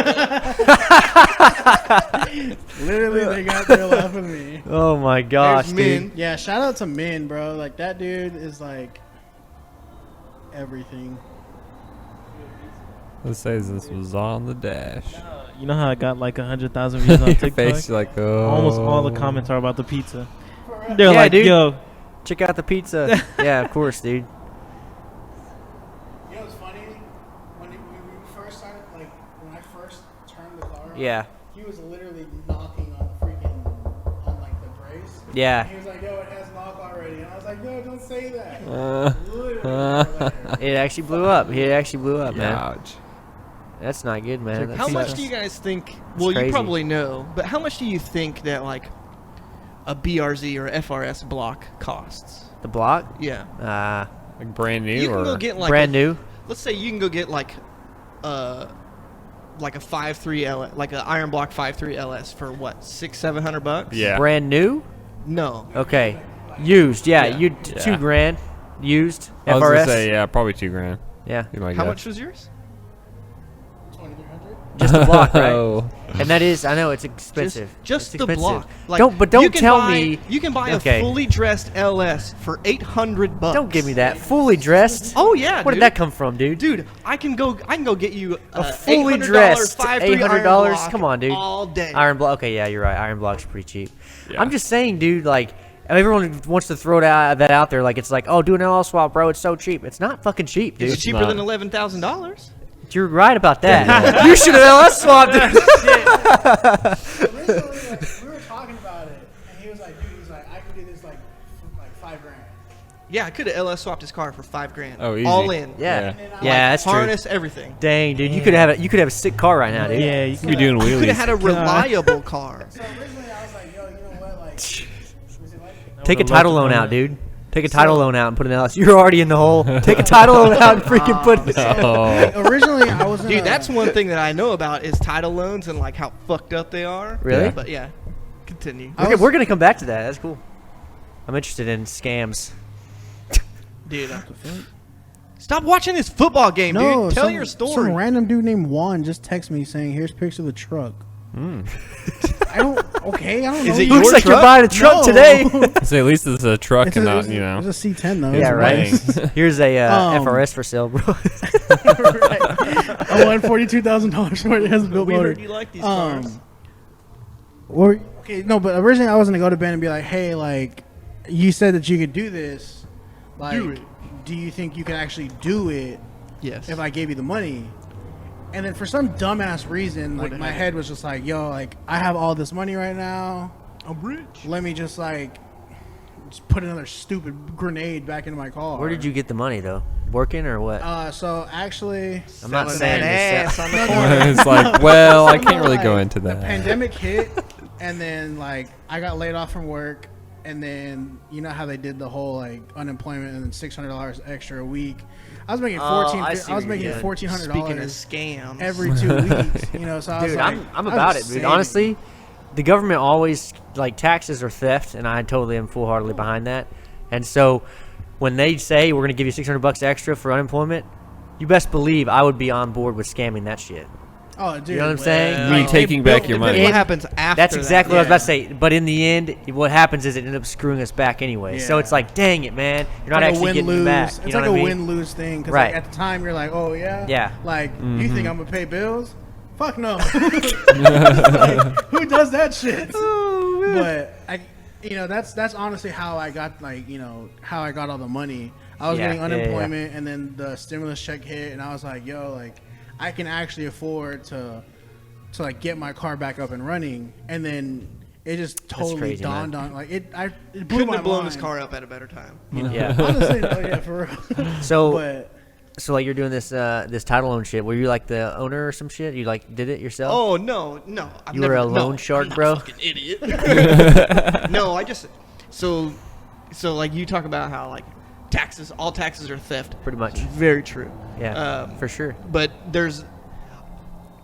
D: Literally, they got there laughing at me.
A: Oh my gosh,
C: There's
A: dude.
C: Min.
D: Yeah, shout out to Min, bro. Like that dude is like everything.
B: Let's say this was on the dash.
E: You know how I got like 100,000 views on
B: Your
E: TikTok?
B: face, you're like, oh.
E: Almost all the comments are about the pizza. They're
A: Yeah,
E: like,
A: dude.
E: yo,
A: Check out the pizza. Yeah, of course, dude.
D: You know what's funny? When we first started, like when I first turned the car on,
A: Yeah.
D: he was literally knocking on the freaking on like the brace.
A: Yeah.
D: He was like, "Yo, it has knock already," and I was like, "Yo, don't say that."
B: Uh,
D: Literally, an hour later.
A: It actually blew up. It actually blew up, man.
B: ouch.
A: That's not good, man.
C: How
A: That's-
C: much do you guys think? Well,
A: crazy.
C: you probably know, but how much do you think that like a BRZ or FRS block costs?
A: The block?
C: Yeah,
B: Like brand new
C: you
B: or
C: can go get like
A: brand new?
C: Let's say you can go get like like a 5.3 LS, like an Iron Block 5.3 LS for what, $600-700?
B: Yeah.
A: Brand new?
C: No.
A: Okay. Used, yeah.
C: Yeah.
A: You
B: Yeah.
A: $2,000 used.
B: I was
A: FRS.
B: gonna say yeah, probably $2,000.
A: Yeah.
B: Be my
C: How
B: guess.
C: much was yours?
D: 2,300.
A: Just the block, right?
B: Oh.
A: And that is, I know it's expensive.
C: Just
A: It's
C: the
A: expensive.
C: block. Like,
A: Don't
C: you can
A: tell
C: buy-
A: me.
C: you can buy
A: Okay.
C: a fully dressed LS for $800.
A: Don't give me that. Fully dressed.
C: Oh yeah,
A: Where
C: dude.
A: did that come from, dude?
C: Dude, I can go get you
A: A fully
C: $800
A: dressed
C: 5.3
A: $800.
C: Iron Block
A: Come on, dude.
C: all day.
A: Iron block. Okay, yeah, you're right. Iron block's pretty cheap.
B: Yeah.
A: I'm just saying, dude. Like everyone wants to throw that out there. Like it's like, oh, do an LL swap, bro. It's so cheap. It's not fucking cheap, dude.
C: It's cheaper
B: not.
C: than $11,000.
A: You're right about that. You should have LS swapped it.
D: Originally, like, we were talking about it, and he was like, I can do this like $5,000.
C: Yeah, I could have LS swapped his car for $5,000.
B: Oh, easy.
C: All in.
A: Yeah,
B: Yeah.
A: yeah, that's true.
C: Harness, everything.
A: Dang, dude, you could have a sick car right now, dude.
E: Yeah, you
B: You could be doing
C: You could
B: wheelies.
C: have had a reliable car.
D: So originally, I was like, yo, you know what? Like, was it like
A: Take a title loan out, dude. Take a title loan out and put an LS. You're already in the hole. Take a title loan out and freaking put it.
B: Oh.
D: originally, I was
C: Dude, that's one thing that I know about is title loans and like how fucked up they are.
A: Really?
B: Yeah.
C: But yeah, continue.
A: We're gonna come back to that. That's cool. I'm interested in scams.
C: Dude, stop watching this football game,
D: no.
C: dude. Tell
D: some,
C: your
D: Some
C: story.
D: random dude named Juan just texted me saying, "Here's a picture of the truck." I don't. Okay, I don't know.
C: Is it
A: Looks
C: your
A: like you're
C: truck?
A: buying a truck
D: No.
A: today.
B: So at least it's a truck
D: It's
B: and
D: a,
B: not,
D: it's a-
B: you know.
D: It's a C10 though.
A: Yeah,
D: It's
A: right. Here's a FRS for sale, bro.
D: I won $42,000 for it. It has a built
C: We
D: motor.
C: heard you like these cars.
D: Okay, no, but originally I was gonna go to Ben and be like, "Hey, like, you said that you could do this. Like,
C: Do it.
D: do you think you can actually do it
C: Yes.
D: if I gave you the money?" And then for some dumbass reason, like
C: the
D: my
C: heck?
D: head was just like, "Yo, like, I have all this money right now.
C: I'm rich.
D: Let me just like, just put another stupid grenade back into my car."
A: Where did you get the money though? Working or what?
D: So actually,
A: I'm not
C: Selling
A: saying
C: that
A: this.
C: ass on the corner.
B: It's like, well, I can't
D: Somehow,
B: really go
D: like,
B: into
D: The
B: that.
D: pandemic hit, and then like I got laid off from work, and then you know how they did the whole like unemployment and then $600 extra a week. I was making
A: I see
D: I was
A: what
D: making
A: you're doing.
C: Speaking of
D: $1,400
C: scams,
D: every 2 weeks. You know, so I was
A: Dude,
D: like,
A: I'm
D: I
A: about
D: was
A: it, dude.
D: saving.
A: Honestly, the government always like taxes are theft, and I totally am full heartedly behind that. And so, when they say we're gonna give you $600 extra for unemployment, you best believe I would be on board with scamming that shit.
D: Oh, dude,
A: You know what I'm saying?
B: You mean
A: Like,
B: taking back your
C: Depends
B: money?
C: what happens after
A: That's exactly
C: that.
A: what I was about to say. But in the end, what happens is it ends up screwing us back anyway. So
D: Yeah.
A: it's like, dang it, man, you're
D: It's
A: not
D: like
A: actually
D: a
A: getting it
D: win-lose.
A: back.
D: It's
A: You know
D: like
A: what I
D: a
A: mean?
D: win-lose thing. Because
A: Right.
D: like, at the time, you're like, oh, yeah?
A: Yeah.
D: Like,
B: Mm-hmm.
D: you think I'm going to pay bills? Fuck no. Like, who does that shit? But, that's honestly how I got, like, how I got all the money. I was
A: Yeah,
D: getting
A: yeah, yeah.
D: unemployment, and then the stimulus check hit, and I was like, yo, like, I can actually afford to like, get my car back up and running. And then it just totally
A: crazy,
D: dawned
A: man.
D: on, like, it blew
C: Couldn't
D: my
C: have blown
D: mind.
C: his car up at a better time.
A: Yeah.
D: Honestly, no, yeah, for real.
A: So,
D: But
A: so like you're doing this this title loan shit. Were you like the owner or some shit? You like did it yourself?
C: Oh no. I've
A: You were
C: never,
A: a loan
C: no,
A: shark,
C: I'm not
A: bro?
C: a fucking idiot. No, I just so like you talk about how like all taxes are theft.
A: Pretty much.
C: Very true.
A: Yeah, for sure.
C: But there's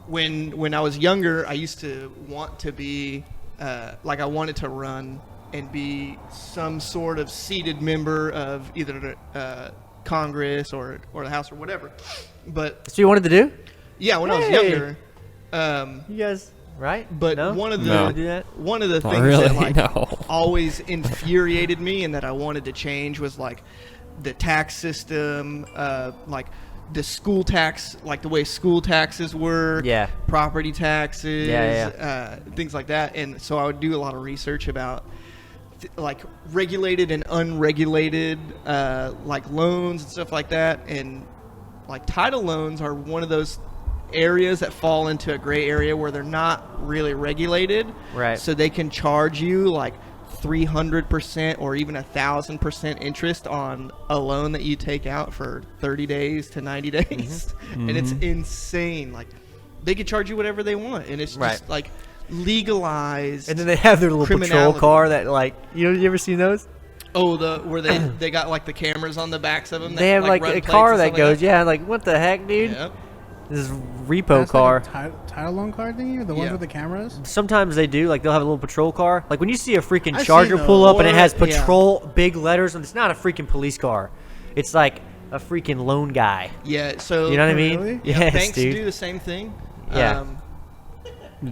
C: when I was younger, I used to want to be like I wanted to run and be some sort of seated member of either Congress or the House or whatever. But
A: That's what you wanted to do?
C: yeah, when I was
A: Hey.
C: younger,
A: You guys, right?
C: but
A: no?
C: one of
A: You
C: the
B: No.
A: wanna do that?
C: one of the
B: Not
C: things
B: really,
C: that like
B: no.
C: always infuriated me and that I wanted to change was like the tax system, like the school tax, like the way school taxes work,
A: Yeah.
C: property taxes,
A: Yeah,
C: things like that. And so I would do a lot of research about like regulated and unregulated like loans and stuff like that. And like title loans are one of those areas that fall into a gray area where they're not really regulated.
A: Right.
C: So they can charge you like 300% or even 1,000% interest on a loan that you take out for 30 days to 90 days. And it's insane. Like they could charge you whatever they want. And it's just
A: Right.
C: like legalized.
A: And then they have their little patrol
C: Criminality.
A: car that like you ever seen those?
C: where they got like the cameras on the backs of them.
A: They have like
C: run
A: a
C: plates
A: car
C: and
A: that
C: stuff
A: goes,
C: like
A: yeah, like what the heck, dude?
C: Yep.
A: this repo
D: That's
A: car.
D: like a title loan car thingy, the ones
C: Yeah.
D: with the cameras.
A: Sometimes they do. Like they'll have a little patrol car. Like when you see a freaking
D: I've
A: Charger
D: seen
A: pull
D: those.
A: up and it has
C: Or- yeah.
A: patrol big letters, and it's not a freaking police car. It's like a freaking loan guy.
C: Yeah, so
A: You know what I mean?
D: Really?
A: Yes,
C: banks
A: dude.
C: do the same thing.
A: Yeah.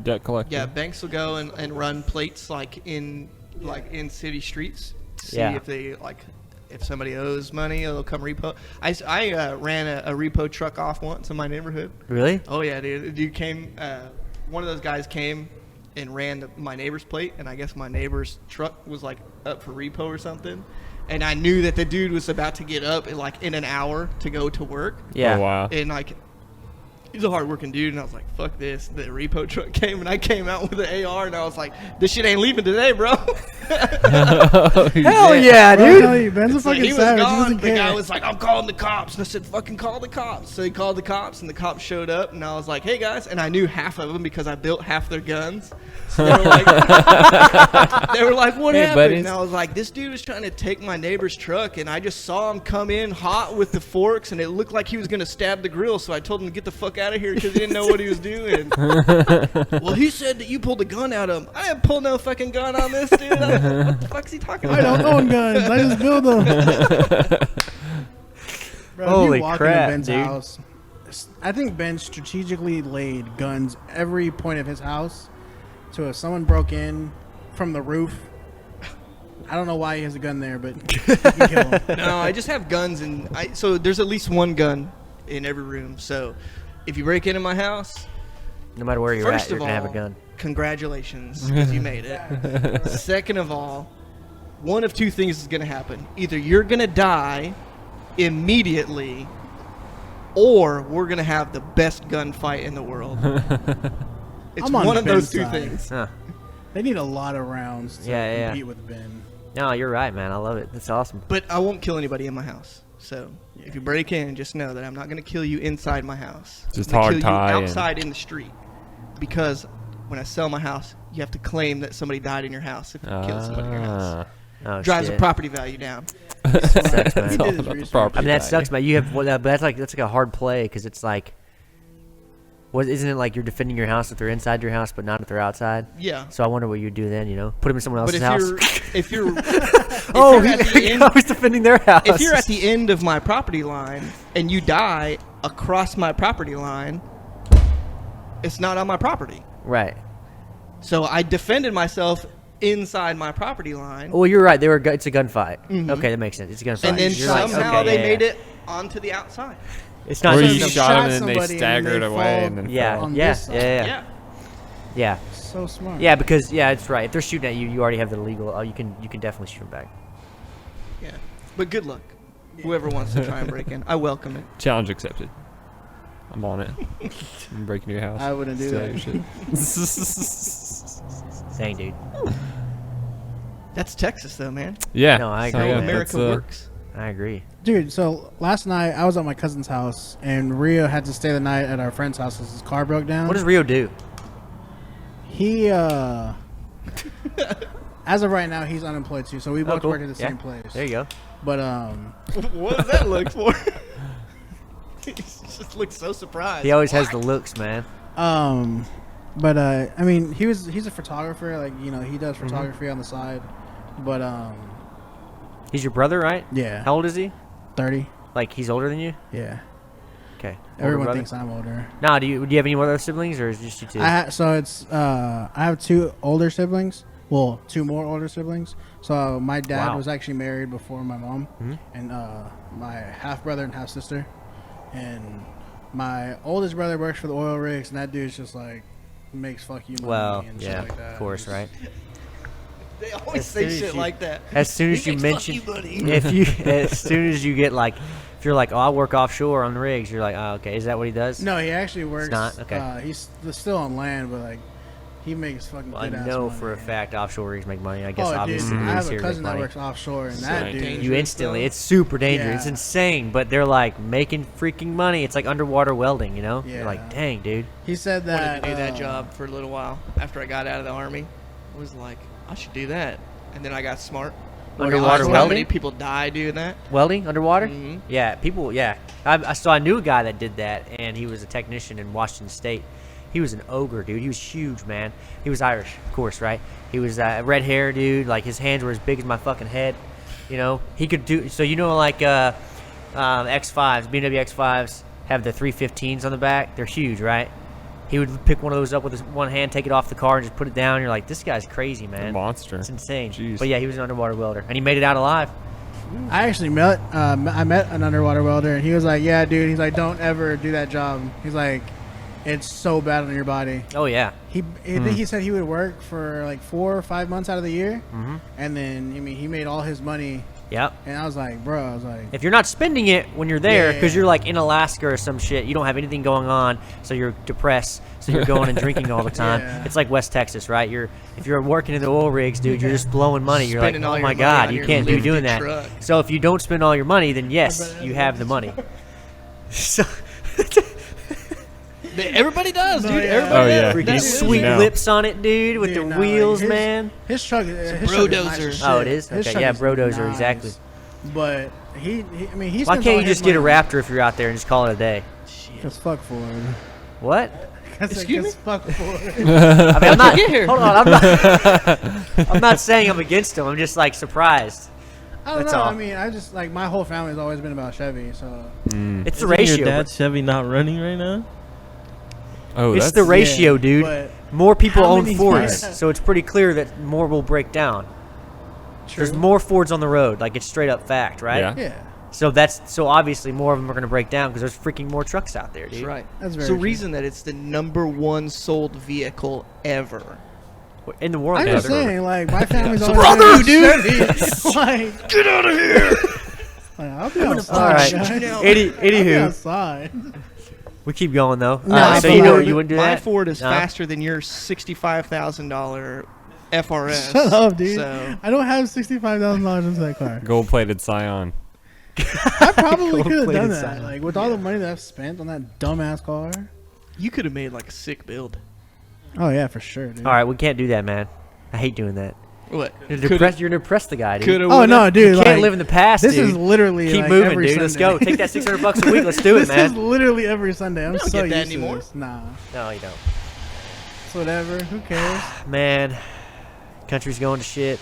B: Debt collector.
C: Yeah, banks will go and run plates in city streets to see
A: Yeah.
C: if they if somebody owes money, they'll come repo. I ran a repo truck off once in my neighborhood.
A: Really?
C: Oh yeah, dude. A dude came. One of those guys came and ran my neighbor's plate, and I guess my neighbor's truck was like up for repo or something. And I knew that the dude was about to get up in an hour to go to work.
A: Yeah.
B: Oh, wow.
C: And he's a hard-working dude, and I was like, "Fuck this!" The repo truck came, and I came out with an AR, and I was like, "This shit ain't leaving today, bro."
A: Hell yeah,
D: Bro, I
A: dude.
D: tell you, Ben's a
C: So
D: fucking
C: he was
D: savage. He
C: gone.
D: doesn't
C: The guy
D: care.
C: was like, "I'm calling the cops," and I said, "Fucking call the cops." So he called the cops, and the cops showed up, and I was like, "Hey guys," and I knew half of them because I built half their guns. So they were like, "What
B: Hey,
C: happened?"
B: buddies.
C: And I was like, "This dude was trying to take my neighbor's truck, and I just saw him come in hot with the forks, and it looked like he was gonna stab the grill. So I told him to get the fuck out of here because he didn't know what he was doing." Well, he said that you pulled a gun out of him. I didn't pull no fucking gun on this dude. What the fuck's he talking
D: I
C: about?
D: don't own guns. I just build them. Bro, if
A: Holy
D: you walk
A: crap,
D: into Ben's
A: dude.
D: house, I think Ben strategically laid guns every point of his house. So if someone broke in from the roof, I don't know why he has a gun there, but he can kill him.
C: No, I just have guns, and so there's at least one gun in every room. So if you break into my house,
A: No matter where you're
C: first
A: at, you're
C: of
A: gonna have a
C: all,
A: gun.
C: congratulations because you made it. Second of all, one of two things is going to happen: either you're going to die immediately, or we're going to have the best gunfight in the world. It's
D: I'm on
C: one of those
D: Ben's
C: two
D: side.
C: things.
A: Huh.
D: They need a lot of rounds to
A: Yeah.
D: compete with Ben.
A: No, you're right, man. I love it. That's awesome.
C: But I won't kill anybody in my house. So if you break in, just know that I'm not going to kill you inside my house.
B: Just
C: I'm gonna
B: hog
C: kill
B: tie
C: you
B: and-
C: outside in the street. Because when I sell my house, you have to claim that somebody died in your house if you kill somebody in your house.
A: Oh,
C: Drives the
A: shit.
C: property value down.
A: That sucks, man.
D: He
B: It's all
D: did his
B: about the
D: research.
B: property
A: I mean, that
B: value.
A: sucks, man. You have but that's like a hard play because it's like, isn't it like you're defending your house if they're inside your house but not if they're outside?
C: Yeah.
A: So I wonder what you'd do then. You know, put them in someone
C: But
A: else's
C: if
A: house.
C: you're if you're
A: Oh,
C: you're at the end-
A: I was defending their house.
C: if you're at the end of my property line and you die across my property line, it's not on my property.
A: right.
C: So I defended myself inside my property line.
A: Well, you're right. It's a gunfight.
C: Mhm.
A: Okay, that makes sense. It's a gunfight.
C: And then
A: You're like,
C: somehow
A: okay,
C: they
A: yeah,
C: made
A: yeah.
C: it onto the outside.
A: It's not
B: Or
A: just
B: you
A: some-
B: shot 'em and then they
D: somebody and
B: staggered
D: they
B: away
D: fall
B: and then
A: Yeah,
D: on
A: yeah,
D: this side.
A: yeah. Yeah.
D: So smart.
A: Yeah, because it's right. If they're shooting at you, you already have the legal. Oh, you can definitely shoot them back.
C: Yeah. But good luck. Whoever wants to try and break in, I welcome it.
B: Challenge accepted. I'm on it. I'm breaking your house.
D: I wouldn't do
B: Steal
D: that.
B: your shit.
A: Dang, dude.
C: That's Texas, though, man.
B: Yeah.
A: No, I
B: so,
A: agree,
B: yeah,
A: man.
C: America
B: that's,
C: works.
A: I agree.
D: Dude, so last night I was at my cousin's house and Rio had to stay the night at our friend's house because his car broke down.
A: What does Rio do?
D: He, as of right now, he's unemployed too. So we both
A: cool.
D: work at the
A: Yeah.
D: same place.
A: There you go.
D: But
C: What does that look for? He just looks so surprised.
A: He always has the looks, man.
D: I mean, he's a photographer. Like, you know, he does photography on the side. But
A: He's your brother, right?
D: yeah,
A: How old is he?
D: 30.
A: Like he's older than you?
D: Yeah,
A: Okay.
D: everyone
A: brother?
D: thinks I'm older.
A: Nah, do you have any other siblings or is it just you two?
D: I have two older siblings. Well, two more older siblings. So my dad
A: Wow.
D: was actually married before my mom,
A: Mhm.
D: and my half brother and half sister, and my oldest brother works for the oil rigs, and that dude's just like makes fuck you money
A: Well,
D: and
A: yeah,
D: shit like that.
A: of course,
D: Just-
A: right?
C: They always
A: As
C: say
A: soon as
C: shit
A: you-
C: like that.
A: As soon as
C: He
A: you
C: makes
A: mention,
C: fuck you,
A: as soon as you get like, if you're like, oh, I work offshore on the rigs, you're like, oh, okay, is that what he does?
D: No, he actually works.
A: not? Okay.
D: He's still on land, but like he makes fucking
A: Well, I
D: good ass
A: know
D: money.
A: for a fact offshore rigs make money. I guess
D: Oh, dude,
A: obviously
D: I
A: the
D: have
A: rigs
D: a
A: here
D: cousin
A: make
D: that
A: money.
D: works offshore, and
B: So
D: that dude.
B: dangerous.
A: You instantly, it's super dangerous. It's
D: Yeah.
A: insane, but they're like making freaking money. It's like underwater welding, you know? You're
D: Yeah.
A: like, dang, dude.
D: He said
C: I wanted
D: that
C: to do that job for a little while after I got out of the army. I was like, I should do that. And then I got smart
A: Underwater
C: How
A: welding?
C: many people die doing that?
A: Welding underwater?
C: Mhm.
A: Yeah, people. Yeah, I knew a guy that did that, and he was a technician in Washington State. He was an ogre, dude. He was huge, man. He was Irish, of course, right? He was red hair, dude. Like his hands were as big as my fucking head. You know, he could do. So you know, like X5s, BMW X5s have the 315s on the back. They're huge, right? He would pick one of those up with his one hand, take it off the car, and just put it down. You're like, this guy's crazy, man.
B: A monster.
A: It's insane.
B: Jeez.
A: But yeah, he was an underwater welder, and he made it out alive.
D: I actually met an underwater welder, and he was like, "Yeah, dude." He's like, "Don't ever do that job." He's like, "It's so bad on your body."
A: Oh yeah.
D: I think he said he would work for like 4 or 5 months out of the year, and then he made all his money.
A: Yep.
D: And I was like, bro,
A: if you're not spending it when you're there, because
D: Yeah.
A: you're like in Alaska or some shit, you don't have anything going on, so you're depressed, so you're going and drinking all the time.
D: Yeah.
A: It's like West Texas, right? If you're working in the oil rigs, dude, you're just blowing money. You're
C: Spending
A: like,
C: all
A: oh
C: your
A: my
C: money
A: god,
C: on
A: you
C: your
A: can't be
C: lifted
A: doing that.
C: truck.
A: So if you don't spend all your money, then yes, you have the money. So
C: Everybody does, dude.
D: yeah.
C: Everybody
B: Oh, yeah.
C: does.
A: freaking
C: That's-
A: sweet
B: No.
A: lips on it, dude, with
D: Dude,
A: the
D: nah,
A: wheels,
D: like,
A: man.
D: his truck, his truck is nice
C: Brodozer.
D: as shit.
A: Oh, it is?
D: His
A: Okay,
D: truck
A: yeah,
D: is
A: brodozer,
D: nice.
A: exactly.
D: But he
A: Why
D: spends
A: can't
D: all
A: you
D: his
A: just get a
D: money-
A: Raptor if you're out there and just call it a day?
D: Cause fuck Ford.
A: What?
C: Excuse me?
D: Fuck Ford.
A: I mean, I'm not.
C: get here?
A: Hold on, I'm not saying I'm against him. I'm just like surprised.
D: I don't
A: That's
D: know.
A: all.
D: I mean, I just like my whole family's always been about Chevy, so
A: It's the
E: Isn't
A: ratio.
E: Your dad's Chevy not running right now?
B: Oh,
A: It's
B: that's
A: the ratio,
D: yeah,
A: dude.
D: but
A: More people
D: how
A: own
D: many
A: Fords,
D: cars-
A: so it's pretty clear that more will break down. There's more Fords on the road, like it's straight up fact, right?
B: Yeah.
D: yeah,
A: So obviously more of them are going to break down because there's freaking more trucks out there, dude.
C: That's right.
D: That's very
C: So
D: true.
C: reason that it's the #1 sold vehicle ever.
A: In the world,
D: I'm
A: yeah,
D: just
A: they're-
D: saying, like my family's always
C: Brother,
D: been about Chevy. Like,
C: Get out of here!
D: like, I'll be outside.
A: All right.
D: guys.
C: No.
D: I'll be
A: Anywho,
D: outside.
A: we keep going though.
D: No, I
A: so
D: feel
A: you know
D: like
A: you wouldn't do
C: My
A: that.
C: Ford is
A: No?
C: faster than your $65,000 FRS.
D: Shut up, dude.
C: So
D: I don't have $65,000 into that car.
B: gold-plated Scion.
D: I probably could have done
A: Gold-plated
D: that.
A: Scion.
D: Like with all the money that I've spent on that dumbass car.
C: you could have made like a sick build.
D: Oh yeah, for sure, dude.
A: All right, we can't do that, man. I hate doing that.
C: What?
A: You're depressed. You're depressed, the guy, dude.
C: Coulda,
D: Oh no, dude.
A: You can't
D: like,
A: live in the past,
D: This
A: dude.
D: is literally
A: Keep
D: like,
A: moving,
D: every
A: dude. Let's
D: Sunday.
A: go. Take that $600 a week. Let's do it,
D: This
A: man.
D: is literally every Sunday. I'm
C: don't
D: so
C: get that
D: used
C: anymore.
D: to this. Nah,
A: No, you don't.
D: it's whatever. Who cares?
A: Man, country's going to shit.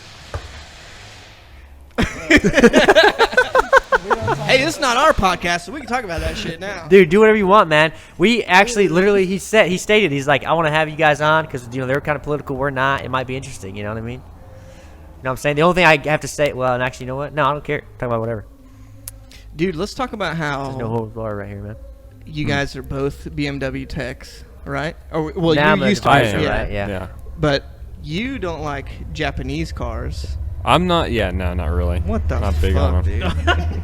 C: Hey, this is not our podcast, so we can talk about that shit now.
A: Dude, do whatever you want, man. We actually, literally, he stated, he's like, I want to have you guys on because, you know, they're kind of political. We're not. It might be interesting. You know what I mean? You know what I'm saying? The only thing I have to say, well, and actually, you know what? No, I don't care. Talk about whatever.
C: Dude, let's talk about
A: There's no
C: how
A: holds barred right here, man.
C: you guys are both BMW techs, right? Or well,
A: Now I'm
C: you
A: a
C: used to,
A: advisor,
C: yeah.
A: right? Yeah.
C: But you don't like Japanese cars.
B: I'm not. Yeah, no, not really.
C: What the
B: Not
C: fuck,
B: big on them.
C: dude?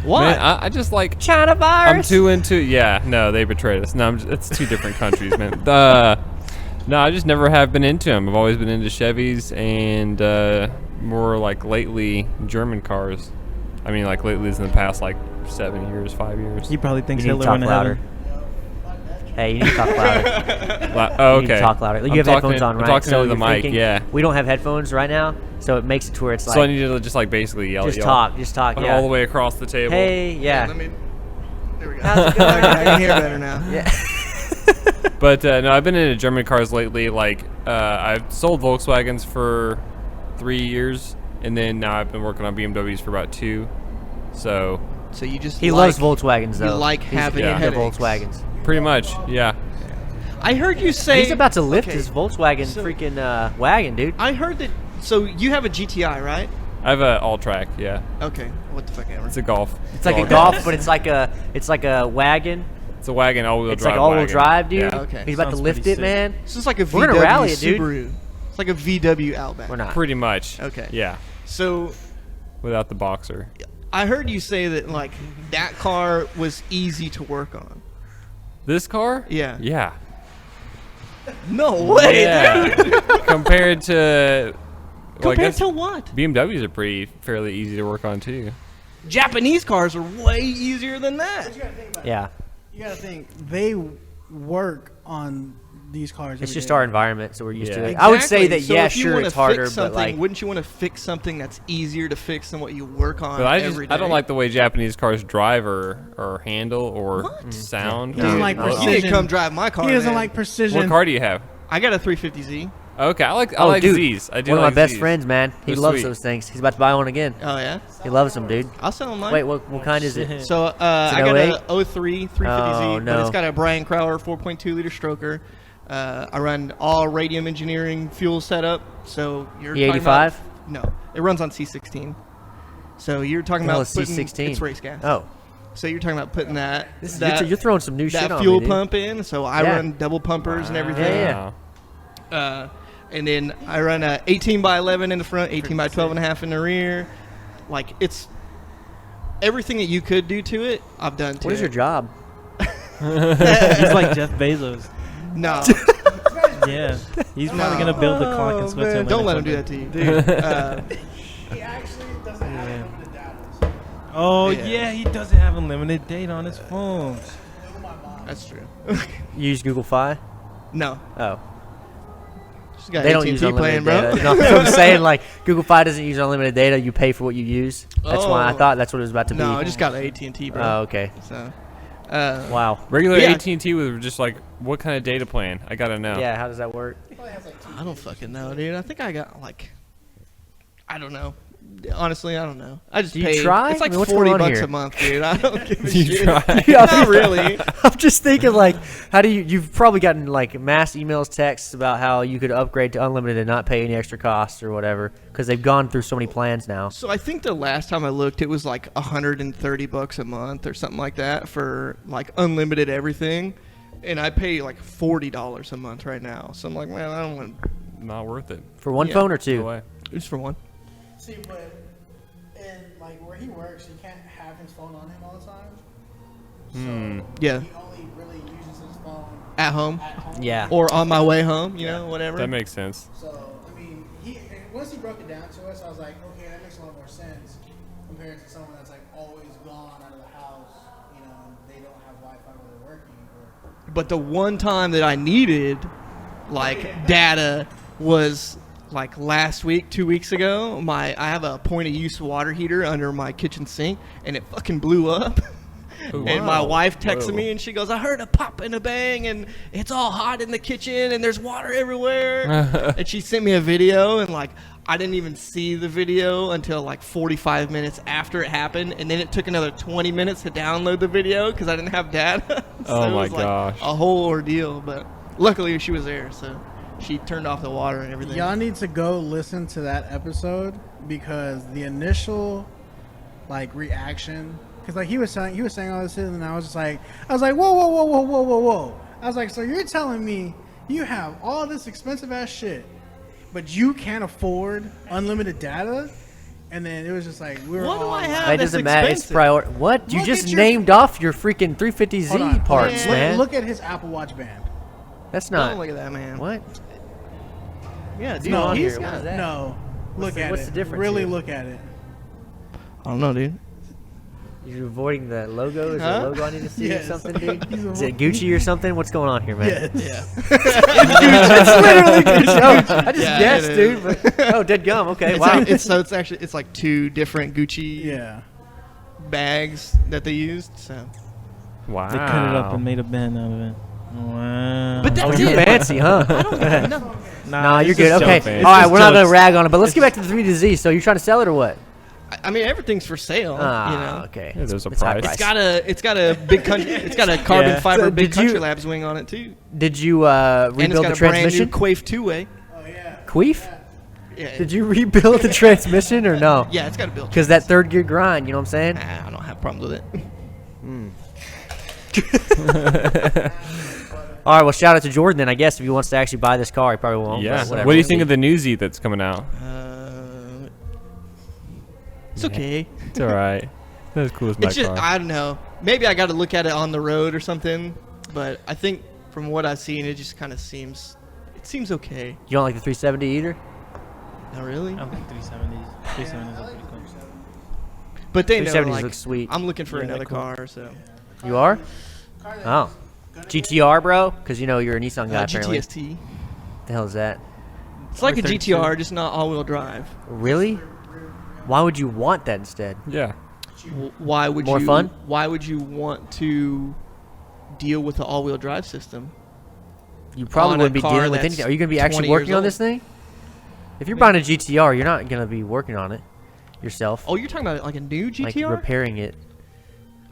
C: What?
B: Man, I just like.
A: China
B: I'm
A: virus.
B: too into. Yeah, no, they betrayed us. No, it's two different countries, man. No, I just never have been into them. I've always been into Chevys and more like lately German cars. I mean, like lately is in the past like 7 years, 5 years.
E: He probably thinks
A: You need to
E: Hitler
A: talk
E: went to
A: louder.
E: heaven.
A: Hey, you need to talk louder.
B: Oh,
A: You need
B: okay.
A: to talk louder. You
B: I'm
A: have
B: talking-
A: headphones on,
B: I'm
A: right?
B: talking
A: so
B: into the
A: you're
B: mic,
A: thinking,
B: yeah.
A: We don't have headphones right now, so it makes it to where it's like,
B: So I need to just like basically yell
A: just
B: at
A: talk, just talk,
B: y'all
A: yeah.
B: all the way across the table.
A: Hey, yeah.
C: Let me. There we go.
A: How's it
C: Okay,
A: going?
C: I can hear better now.
A: Yeah.
B: But no, I've been into German cars lately. Like I've sold Volkswagens for 3 years, and then now I've been working on BMWs for about 2. So
C: So you just
A: He
C: like,
A: loves Volkswagens, though.
C: You like
A: He's
C: having
B: yeah.
A: into
C: headaches.
A: Volkswagens.
B: pretty much, yeah.
C: I heard you say
A: He's about to lift
C: okay,
A: his Volkswagen
C: so-
A: freaking wagon, dude.
C: I heard that. So you have a GTI, right?
B: I have a all-track, yeah.
C: Okay. What the fuck ever.
B: It's a Golf.
A: It's like
B: all
A: a Golf, but it's like a wagon.
B: It's a wagon, all-wheel
A: It's
B: drive.
A: like all-wheel
B: wagon.
A: drive, dude.
B: Yeah.
C: Okay.
A: He's about
E: Sounds
A: to lift
E: pretty
A: it,
E: sick.
A: man.
C: It's just like a
A: We're
C: VW
A: gonna rally it, dude.
C: Subaru. It's like a VW Outback.
A: We're not.
B: Pretty much.
C: Okay.
B: Yeah,
C: So
B: without the boxer.
C: I heard you say that like that car was easy to work on.
B: This car?
C: Yeah.
B: Yeah.
C: No way.
B: Yeah. Compared to. Well, I
C: Compared
B: guess
C: to what?
B: BMWs are pretty fairly easy to work on too.
C: Japanese cars are way easier than that.
A: Yeah.
D: You gotta think they work on these cars.
A: It's
D: every
A: just
D: day.
A: our environment, so we're used to it.
C: Exactly.
A: I would say that
C: So
A: yeah,
C: if you
A: sure,
C: wanna
A: it's harder,
C: fix
A: but
C: something,
A: like
C: wouldn't you want to fix something that's easier to fix than what you work on
B: But
C: every day?
B: I don't like the way Japanese cars drive or handle or sound.
D: He doesn't like
C: You
D: precision.
C: didn't come drive my car.
D: He doesn't
C: man.
D: like precision.
B: What car do you have?
C: I got a 350Z.
B: Okay, I like
A: dude,
B: Z's. I do
A: one of my
B: like
A: best
B: Zs.
A: friends, man. He
B: They're
A: loves
B: sweet.
A: those things. He's about to buy one again.
C: Oh yeah,
A: He loves them, dude.
C: I'll sell mine.
A: Wait, what kind is it?
C: So
A: It's
C: I
A: an
C: got
A: 08?
C: a 03 350Z,
A: Oh,
C: but
A: no.
C: it's got a Brian Crowler 4.2 liter stroker. I run all Radium Engineering fuel setup. So you're talking about,
A: E85?
C: no, it runs on C16. So you're talking
A: Hell,
C: about
A: it's
C: putting
A: C16.
C: it's race gas.
A: Oh,
C: So you're talking about putting that
A: you're throwing some new shit
C: that
A: on
C: fuel
A: me, dude.
C: pump in. So I
A: Yeah.
C: run double pumpers and everything.
A: Yeah,
C: And then I run a 18 by 11 in the front, 18 by 12 and a half in the rear. Like it's everything that you could do to it, I've done to
A: What is your
C: it.
A: job?
E: He's like Jeff Bezos.
C: No,
E: Yeah, he's probably gonna build the clock in Switzerland.
C: don't
E: or
C: let him do
E: something.
C: that to you, dude.
D: He actually doesn't have unlimited data.
E: Oh
C: Yeah.
E: yeah, he doesn't have unlimited data on his phone.
C: That's true.
A: You use Google Fi?
C: No,
A: Oh,
C: just got
A: they don't
C: AT&T
A: use unlimited
C: playing,
A: data.
C: bro.
A: No, so I'm saying like Google Fi doesn't use unlimited data. You pay for what you use. That's why I
C: Oh.
A: thought that's what it was about to
C: No,
A: be.
C: I just got an AT&T, bro.
A: Oh, okay.
C: So,
A: Wow.
B: Regular
C: Yeah.
B: AT&T with just like what kind of data plan? I gotta know.
A: Yeah, how does that work?
C: I don't fucking know, dude. I think I got like, I don't know. Honestly, I don't know. I just
A: Do you
C: paid.
A: try?
C: It's like
A: I mean, what's
C: $40
A: going on here?
C: a month, dude. I don't give a
B: You
C: shit.
B: try?
C: Not really.
A: I'm just thinking like, how do you've probably gotten like mass emails, texts about how you could upgrade to unlimited and not pay any extra costs or whatever because they've gone through so many plans now.
C: So I think the last time I looked, it was like $130 a month or something like that for like unlimited everything, and I pay like $40 a month right now. So I'm like, man, I don't want
B: Not worth it.
A: For one
C: Yeah.
A: phone or
B: No
A: two?
B: way.
C: just for one.
D: See, but in like where he works, he can't have his phone on him all the time. So
C: Yeah,
D: he only really uses his phone
C: at home
D: at home.
A: Yeah.
C: or on my way home. You know, whatever.
B: That makes sense.
D: So I mean, once he broke it down to us, I was like, okay, that makes a lot more sense compared to someone that's like always gone out of the house, you know, and they don't have Wi-Fi where they're working.
C: But the one time that I needed like data was like last week, 2 weeks ago. I have a point of use water heater under my kitchen sink, and it fucking blew up.
B: Ooh,
C: And my
B: wow.
C: wife texted
B: Whoa.
C: me, and she goes, "I heard a pop and a bang, and it's all hot in the kitchen, and there's water everywhere." And she sent me a video, and like I didn't even see the video until like 45 minutes after it happened, and then it took another 20 minutes to download the video because I didn't have data. So
B: Oh
C: it
B: my
C: was, like,
B: gosh.
C: a whole ordeal, but luckily she was there, so she turned off the water and everything.
D: Y'all need to go listen to that episode because the initial like reaction, because like he was saying all this shit, and I was like, whoa. I was like, so you're telling me you have all this expensive ass shit, but you can't afford unlimited data? And then it was just like, we were
C: What do
D: all
C: I
D: like,
C: have?
A: That
C: that's
A: doesn't matter. It's
C: expensive.
A: priority. What? You
D: Look
A: just
D: at your-
A: named off your freaking 350Z
D: Hold on.
A: parts,
C: Yeah.
A: man.
D: Look at his Apple Watch band.
A: That's
C: Don't
A: not.
C: look at that, man.
A: What?
C: Yeah, dude.
D: No,
A: on
C: he's
A: here? What
C: got-
A: is that?
D: No, look
A: the-
D: at
A: what's
D: it.
A: the difference
D: Really
A: here?
D: look at it.
C: I don't know, dude.
A: You're avoiding the logo? Is there
C: Huh?
A: a logo I need to see
D: Yes.
A: or something, dude?
D: He's
A: Is it Gucci or something? What's going on here, man?
D: Yes.
C: Yeah.
A: It's literally Gucci. I just
C: Yeah,
A: guessed,
C: it
A: dude.
C: is.
A: But, oh, dead gum. Okay,
C: It's
A: wow.
C: like, it's like two different Gucci
D: Yeah.
C: bags that they used. So,
B: Wow.
E: They cut it up and made a band out of it. Wow.
C: But that-
A: Oh,
C: That's
A: you're
C: it.
A: fancy, huh? Nah,
E: it's
A: you're
E: just
A: good. Okay.
E: joking.
A: All
E: It's
A: right,
E: just
A: we're not going to
E: jokes.
A: rag on it, but let's get back to the 3DZ. So you're trying to sell it or what?
C: I mean, everything's for sale.
A: Ah,
C: you know,
A: okay.
B: Yeah, there's a
A: It's high
B: price.
C: it's got a big country. It's got a carbon
E: Yeah.
C: fiber
A: So
C: big
A: did you-
C: country labs wing on it too,
A: Did you
C: and it's
A: rebuild
C: got
A: the
C: a brand new
A: transmission?
C: Quaif 2-way.
D: Oh yeah.
A: Queef?
C: Yeah,
A: Did you rebuild the transmission or no?
C: yeah, it's got a built.
A: Because that third gear grind, you know what I'm saying?
C: Nah, I don't have problems with it.
A: All right, well, shout out to Jordan then, I guess, if he wants to actually buy this car. He probably won't.
B: Yeah.
A: but whatever.
B: What do you think of the new Z that's coming out?
C: It's okay.
B: It's all right. Not as cool as my
C: It's just
B: car.
C: I don't know. Maybe I got to look at it on the road or something. But I think from what I've seen, it just kind of seems okay.
A: You don't like the 370 either?
C: Not really.
E: I don't think 370s. 370s are pretty cool.
C: But they know
A: 370s
C: like
A: look sweet.
C: I'm looking for
E: Yeah,
C: another
E: they're cool.
C: car. So
A: You are? Oh. GTR, bro? Because you know you're a Nissan guy. Apparently.
C: GTST.
A: The hell is that?
C: It's like a
E: R32.
C: GTR, just not all-wheel drive.
A: Really? Why would you want that instead?
B: Yeah.
C: Why would
A: More
C: you?
A: fun?
C: Why would you want to deal with the all-wheel drive system?
A: You probably
C: On a
A: wouldn't be
C: car
A: dealing with
C: that's
A: anything. Are you going to be
C: 20
A: actually
C: years
A: working on
C: old.
A: this thing? If you're buying a GTR, you're not going to be working on it yourself.
C: Oh, you're talking about like a new
A: like
C: GTR?
A: repairing it.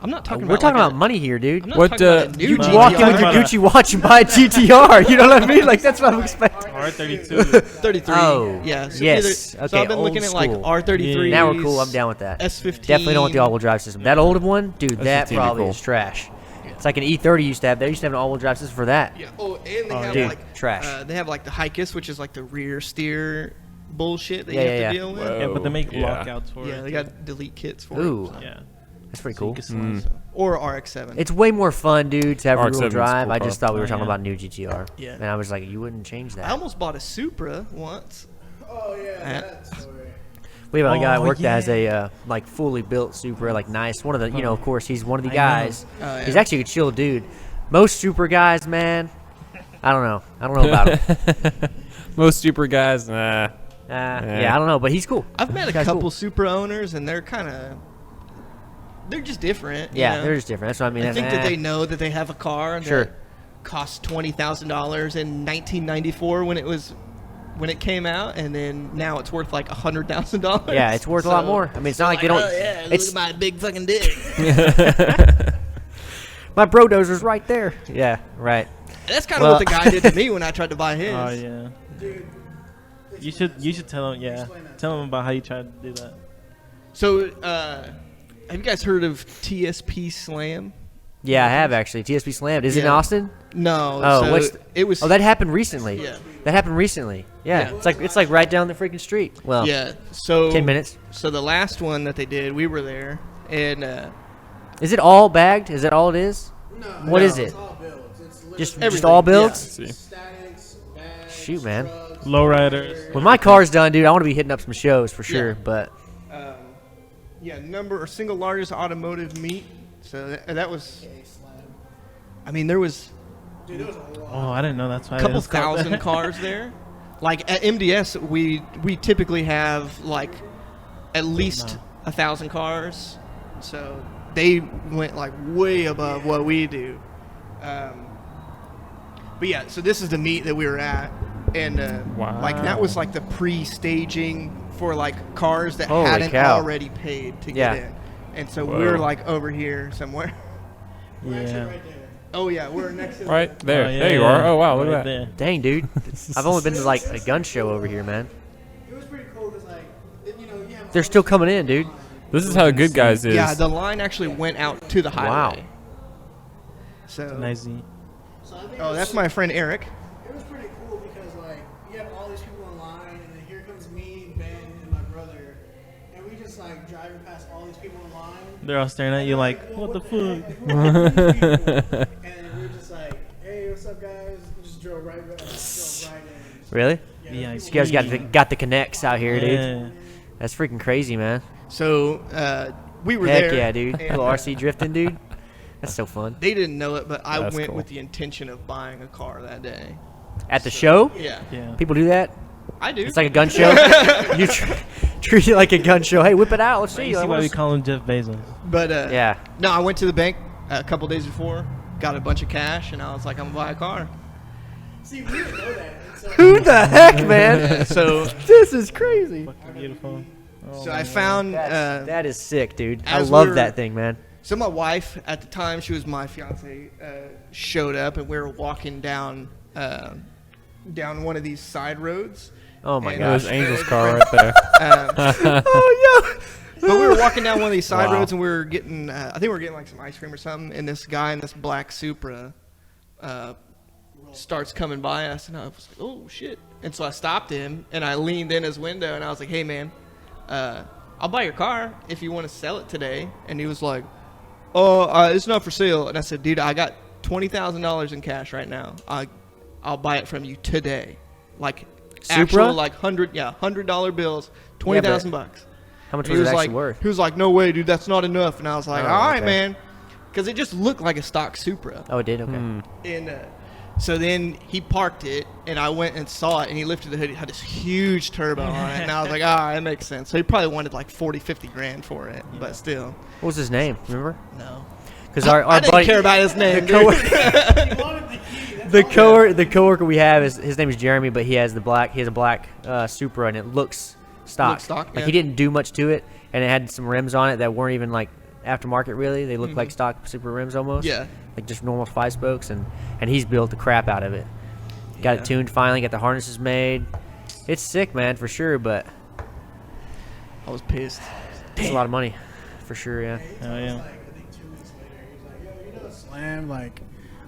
C: I'm not talking
A: We're
C: about.
A: talking
C: like
A: about money here, dude.
C: I'm not
B: What,
C: talking about a new
A: You
E: No,
A: walk
E: we're
A: in with your
E: talking
A: Gucci watch and buy a GTR. You know what I mean? Like, that's what I'm expecting.
E: R32.
C: 33.
A: Oh,
C: yeah. So
A: yes.
C: so
A: Okay,
C: I've been looking
A: old
C: at like
A: school.
C: R33.
A: Now we're cool. I'm down with that.
C: S15.
A: Definitely don't want the all-wheel drive system. That old one, dude, that
B: S15
A: probably
B: cool.
A: is trash. It's like an E30 used to have. They used to have an all-wheel drive system for that.
C: Yeah. Oh, and they have
A: dude,
C: like
A: trash.
C: they have like the Hikis, which is like the rear steer bullshit that
A: Yeah,
C: you have
A: yeah,
C: to
A: yeah.
C: deal with.
B: Whoa.
E: Yeah, but they make
B: Yeah.
E: lockouts for
C: Yeah,
E: it.
C: they got delete kits for
A: Ooh.
C: it. So.
E: Yeah.
A: That's pretty
E: So you
A: cool.
E: can slide.
C: So- or RX-7.
A: It's way more fun, dude, to have
B: RX-7
A: rear-wheel
B: is a
A: drive.
B: cool
A: I
B: car.
A: just thought we were
E: Oh,
A: talking
E: yeah.
A: about new GTR.
C: Yeah.
A: And I was like, you wouldn't change that.
C: I almost bought a Supra once.
D: Oh yeah,
C: Uh,
D: that story.
A: We have a guy at
E: Oh,
A: work that has
E: yeah.
A: a like fully built Supra, like nice. One of the, you know, of course, he's one of the
E: I know.
A: guys.
C: Oh, yeah.
A: He's actually a chill dude. Most Supra guys, man, I don't know. I don't know about him.
B: Most super guys, nah.
A: Yeah, I don't know, but he's cool.
C: I've met a
A: Guy's
C: couple
A: cool.
C: Supra owners, and they're kind of, they're just different. you
A: Yeah,
C: know?
A: they're just different. That's what I mean.
C: I think that they know that they have a car
A: Sure.
C: that cost $20,000 in 1994 when it came out, and then now it's worth like $100,000.
A: Yeah, it's worth a lot more. I mean, it's not like they don't.
C: Oh, yeah, look
A: It's
C: at my big fucking dick.
A: my bro dozer's right there. Yeah, right.
C: That's kind of
A: Well-
C: what the guy did to me when I tried to buy his.
E: Oh yeah.
D: Dude,
E: You should tell him. Yeah.
D: Explain that.
E: Tell him about how you tried to do that.
C: So, have you guys heard of TSP Slam?
A: Yeah, I have actually. TSP slammed. Is it in
C: Yeah.
A: Austin?
C: No.
A: Oh,
C: so
A: what's?
C: it was.
A: Oh, that happened recently.
C: Yeah.
A: That happened recently. Yeah.
C: Yeah.
A: It's like right down the freaking street. Well,
C: Yeah. So
A: 10 minutes.
C: So the last one that they did, we were there, and
A: Is it all bagged? Is that all it is?
D: no,
A: What
D: no,
A: is it?
D: It's all builds. It's literally
A: Just
C: Everything,
A: all
C: yeah.
A: builds?
B: See.
D: statics, bags,
A: Shoot, man.
D: trucks,
E: Lowriders.
A: When my car's done, dude, I want to be hitting up some shows for sure.
C: Yeah.
A: But
C: single largest automotive meet. So that was.
D: Okay, slam.
C: I mean, there was
D: Dude, there was a lot.
E: Oh, I didn't know that's why.
C: a couple
E: it's called
C: thousand
E: that.
C: cars there. Like at MDS, we typically have like at least 1,000 cars. So they went like way above what we do. But yeah, so this is the meet that we were at, and like that was like the pre-staging for like cars that
A: Holy
C: hadn't
A: cow.
C: already paid to
A: Yeah.
C: get in, and so
B: Whoa.
C: we're like over here somewhere.
D: We're actually
E: Yeah.
D: right there.
C: Oh yeah, we're next to
B: Right there.
E: Oh, yeah,
B: there you
E: yeah.
B: are. Oh, wow. Look
E: Right
B: at that.
E: there.
A: dang, dude, I've only been to like a gun show over here, man.
D: It was pretty cool because like, then, you know, you have.
A: They're still coming in, dude.
B: This is how Good Guys is.
C: Yeah, the line actually went out to the highway.
A: Wow.
C: So
E: Nice.
D: So I think
C: Oh, that's my friend Eric.
D: It was pretty cool because like you have all these people in line, and then here comes me, Ben, and my brother, and we just like driving past all these people in line.
E: They're all staring at you like, what the fuck?
D: And we're just like, hey, what's up, guys? We just drove right in.
A: Really?
E: Yeah,
A: You guys got the connects out here, dude.
E: Yeah.
A: That's freaking crazy, man.
C: So we were
A: Heck
C: there.
A: yeah, dude.
C: and,
A: Little RC drifting, dude. That's so fun.
C: They didn't know it, but I
B: That's
C: went
B: cool.
C: with the intention of buying a car that day.
A: At the show,
C: Yeah,
E: Yeah.
A: people do that.
C: I do.
A: It's like a gun show. You treat it like a gun show. Hey, whip it out. Let's see.
E: You see
A: Like,
E: why we
A: what's-
E: call him Jeff Bezos?
C: But
A: Yeah.
C: no, I went to the bank a couple days before, got a bunch of cash, and I was like, I'm gonna buy a car.
D: See, we didn't know that. And so,
A: Who the heck, man?
C: So
A: This is crazy.
E: Fucking beautiful. Oh,
C: so
E: my
C: I
E: God.
C: found.
A: That is sick, dude. I
C: as
A: love
C: we're-
A: that thing, man.
C: So my wife at the time, she was my fiance, showed up, and we were walking down one of these side roads.
A: Oh my
C: And,
B: There's
A: gosh.
B: Angel's car right there.
A: Oh yeah.
C: But we were walking down one of these side
A: Wow.
C: roads, and we were getting, I think we were getting like some ice cream or something, and this guy in this black Supra starts coming by us, and I was like, oh, shit. And so I stopped him, and I leaned in his window, and I was like, hey, man, I'll buy your car if you want to sell it today. And he was like, oh, it's not for sale. And I said, dude, I got $20,000 in cash right now. I'll buy it from you today. Like,
A: Supra?
C: actual, like, $100 bills, $20,000 bucks.
A: How much
C: He
A: was it
C: was
A: actually
C: like,
A: worth?
C: he was like, no way, dude, that's not enough. And I was like,
A: Oh,
C: all right,
A: okay.
C: man. because it just looked like a stock Supra.
A: Oh, it did. Okay.
C: And so then he parked it, and I went and saw it, and he lifted the hood. It had this huge turbo on it, and I was like, that makes sense. So he probably wanted like 40-50 grand for it, but still.
A: What was his name? Remember?
C: No.
A: Because our
C: I didn't
A: buddy,
C: care about his name.
A: the coworker we have his name is Jeremy, but he has a black Supra, and it looks stock. Like he didn't do much to it, and it had some rims on it that weren't even like aftermarket really. They looked like stock Supra rims almost.
C: Yeah.
A: Like just normal 5-spokes, and he's built the crap out of it. Got it tuned finally, got the harnesses made. It's sick, man, for sure, but
C: I was pissed.
A: it's a lot of money, for sure, yeah.
E: Oh, yeah.
D: Like, I think 2 weeks later, he was like, yo, you know, Slam, like,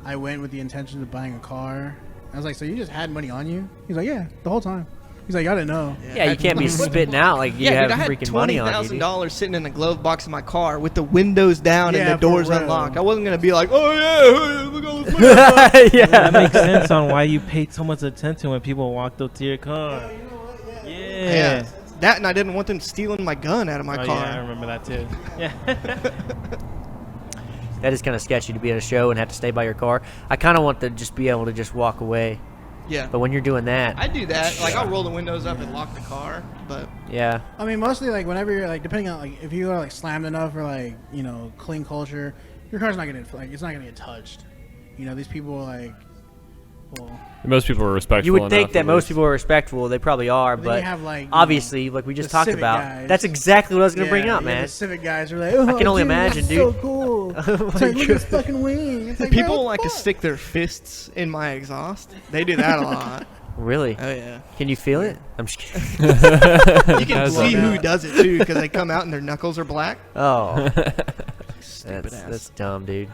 D: I went with the intention of buying a car. I was like, so you just had money on you? He's like, yeah, the whole time. He's like, I didn't know.
A: Yeah, you can't be spitting out like you have freaking money on you.
C: I had $20,000 sitting in the glove box of my car with the windows down and the doors unlocked. I wasn't going to be like, oh, yeah, look at this money.
A: Yeah.
E: That makes sense on why you paid so much attention when people walked up to your car.
D: You know what?
E: Yeah.
C: That, and I didn't want them stealing my gun out of my car.
E: Yeah, I remember that too. Yeah.
A: That is kind of sketchy to be at a show and have to stay by your car. I kind of want to just be able to just walk away.
C: Yeah.
A: But when you're doing that,
C: I do that. Like, I'll roll the windows up and lock the car, but...
A: yeah.
D: I mean, mostly, like, whenever you're, like, depending on, like, if you are, like, slammed enough or, like, you know, clean culture, your car's not going to, like, it's not going to get touched. You know, these people, like, well...
B: Most people are respectful.
A: You would think
B: enough,
A: that
B: at
A: most
B: least.
A: people are respectful. They probably are,
D: But then
A: but
D: you have, like, you
A: obviously,
D: know,
A: like we just
D: the
A: talked
D: civic
A: about,
D: guys.
A: that's exactly what I was going to bring up,
D: yeah,
A: man.
D: The civic guys are like, oh,
A: I can only
D: dude,
A: imagine,
D: that's
A: dude.
D: so cool. It's like, look at this fucking wing. It's like,
C: People
D: bro,
C: like to
D: fuck.
C: stick their fists in my exhaust. They do that a lot.
A: Really?
C: Oh, yeah.
A: Can you feel it? I'm just kidding.
C: You can see who does it, too, because they come out and their knuckles are black.
A: Oh.
C: Stupid ass.
A: That's dumb, dude.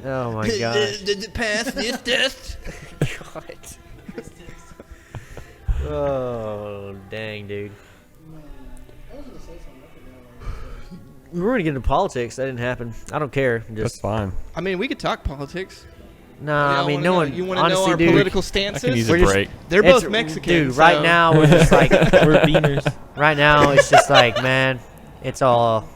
A: Oh, my God.
C: Did it pass this test?
A: God. Oh, dang, dude. We were going to get into politics. That didn't happen. I don't care.
B: That's fine.
C: I mean, we could talk politics.
A: Nah, I mean, no one.
C: You want to
A: honestly,
C: know our
A: dude,
C: political
B: I
C: stances?
B: can use
A: We're
B: a
A: just-
B: break.
C: They're both
A: it's-
C: Mexican.
A: Dude, right
C: so-
A: now, we're just like,
E: We're beaners.
A: right now, it's just like, man, it's all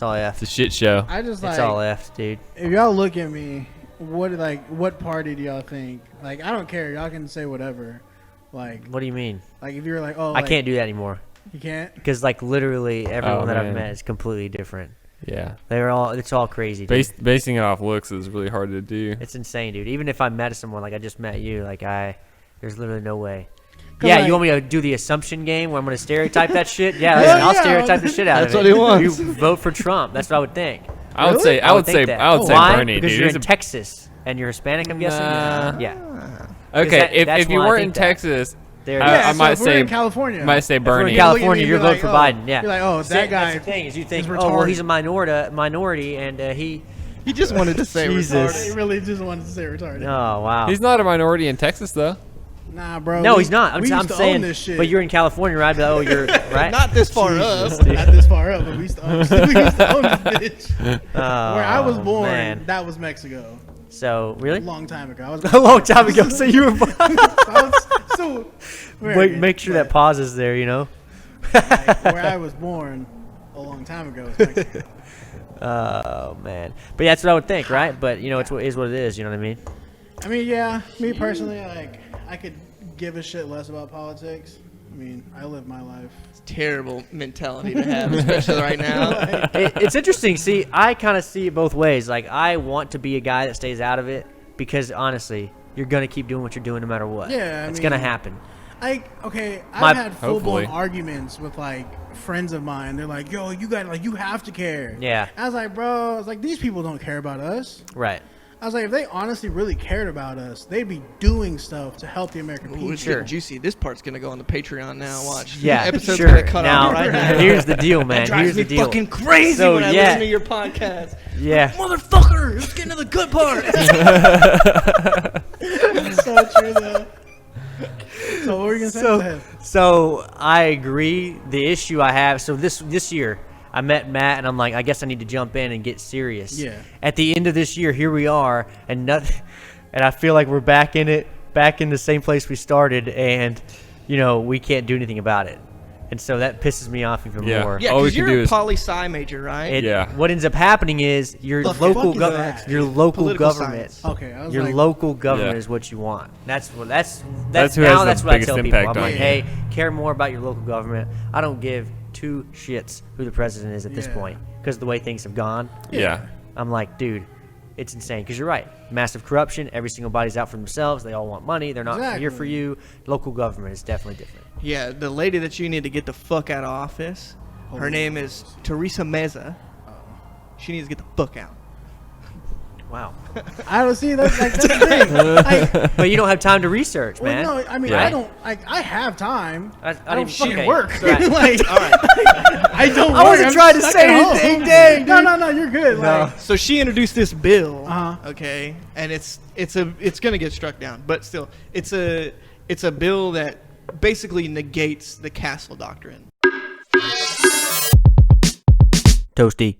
A: F.
B: It's a shit show.
D: I just,
A: It's
D: like,
A: all F, dude.
D: if y'all look at me, what party do y'all think? Like, I don't care. Y'all can say whatever. Like,
A: What do you mean?
D: if you're like, oh,
A: I can't do that anymore.
D: You can't?
A: Because, like, literally everyone that I've
B: man.
A: met is completely different.
B: Yeah.
A: It's all crazy, dude.
B: Basing it off looks is really hard to do.
A: It's insane, dude. Even if I met someone, like I just met you, like there's literally no way.
D: 'Cause,
A: Yeah,
D: like-
A: you want me to do the assumption game where I'm going to stereotype that shit? Yeah,
D: Hell
A: listen, I'll
D: yeah.
A: stereotype the shit out
C: That's
A: of
C: what
A: it.
C: he wants.
A: You vote for Trump. That's what I would think.
B: I would
D: Really?
B: say I would
A: think
B: say
A: that.
B: I would say
A: Why?
B: Bernie,
A: Because
B: dude.
A: you're
B: He's
A: in Texas and you're Hispanic, I'm guessing?
B: Nah.
A: Yeah.
B: okay,
A: that's
B: if you
A: why I
B: weren't
A: think
B: in
A: that.
B: Texas,
A: There it
B: I-
A: is.
B: I might
D: so if we're
B: say-
D: in California.
B: might say
A: If we're in
B: Bernie.
A: California,
D: Look at me,
A: you're
D: be
A: voting
D: like,
A: for
D: oh.
A: Biden. Yeah.
D: You're like, oh,
A: See,
D: that guy.
A: That's the thing is you think,
D: is
A: oh, well, he's a
D: retarded.
A: minority, and he.
C: He just wanted to say
A: Jesus.
D: He really just wanted to say retarded.
A: Oh wow.
B: He's not a minority in Texas though.
D: Nah, bro.
A: No,
D: we-
A: he's not.
D: we used
A: I'm
D: to
A: saying,
D: own this shit.
A: but you're in California, right? But, oh, you're right.
C: Not this far up.
D: not this far up, but we used to own, we used to own this bitch.
A: Oh,
D: Where I was born,
A: man.
D: that was Mexico.
A: So
D: A
A: really,
D: long time ago. I was
A: a long time ago. So you were.
D: so
A: Wait, make sure that pauses there. You know.
D: like, where I was born a long time ago was Mexico.
A: Oh man, but yeah, that's what I would think, right? But you know, it is what it is. You know what I mean?
D: I mean, yeah, me personally, like, I could give a shit less about politics. I mean, I live my life.
C: Terrible mentality to have, especially right now.
A: It's interesting. See, I kind of see it both ways. Like, I want to be a guy that stays out of it because honestly, you're gonna keep doing what you're doing no matter what.
D: Yeah, I
A: it's
D: mean-
A: gonna happen.
D: I've
A: My-
D: had full
B: hopefully.
D: blown arguments with like friends of mine. They're like, "Yo, you got like you have to care."
A: Yeah.
D: I was like, "Bro, I was like these people don't care about us."
A: Right.
D: I was like, if they honestly really cared about us, they'd be doing stuff to help the American
C: Ooh,
D: people.
C: it's
A: Sure.
C: getting juicy. This part's gonna go on the Patreon now. Watch.
A: Yeah.
C: Episode's
A: sure.
C: gonna cut
A: now,
C: off right now.
A: here's the deal, man.
C: That drives
A: Here's
C: me
A: the deal.
C: fucking crazy
A: So,
C: when I
A: yeah.
C: listen to your podcast.
A: Yeah.
C: Motherfucker, let's get into the good part.
D: That's so true, though. So what were you gonna say? Go ahead.
A: So I agree. The issue I have, so this year I met Matt and I'm like, I guess I need to jump in and get serious.
D: Yeah.
A: At the end of this year, here we are, and nothing, and I feel like we're back in it, back in the same place we started, and you know we can't do anything about it. And so that pisses me off even more.
C: Yeah,
B: All we
C: because
B: can
C: you're
B: do
C: a
B: is
C: poli-sci major, right?
A: What ends up happening is your
D: The
A: local
D: fuck is that?
A: your local
C: Political
A: government.
C: science.
D: Okay, I was
A: Your
D: like,
A: local government
B: Yeah.
A: is what you want. That's
B: who has
A: that's
B: the
A: what I
B: biggest
A: tell people.
B: impact
A: I'm
B: on
A: like,
B: you.
A: hey, care more about your local government. I don't give two shits who the president is at this
D: Yeah.
A: point because the way things have gone.
B: Yeah.
A: I'm like, dude, it's insane. Because you're right, massive corruption. Every single body's out for themselves. They all want money. They're not here for
D: Exactly.
A: you. Local government is definitely different.
C: Yeah, the lady that you need to get the fuck out of office, her name is Teresa Meza. She needs to get the fuck out.
A: Wow.
D: I don't see that's like that's the thing. Like,
A: But you don't have time to research, man.
D: well, no, I mean
B: Yeah.
D: I don't like I have time.
A: I
D: I don't
A: didn't-
D: fucking
A: okay,
D: work.
A: right.
D: Like,
C: All right.
D: I don't.
A: I
D: work.
A: wasn't
D: I'm
A: trying to
D: stuck
A: say
D: at home.
A: anything, dang,
D: No, you're good. Like,
C: So she introduced this bill,
D: Uh-huh.
C: okay, and it's gonna get struck down, but still, it's a bill that basically negates the castle doctrine.
A: Toasty.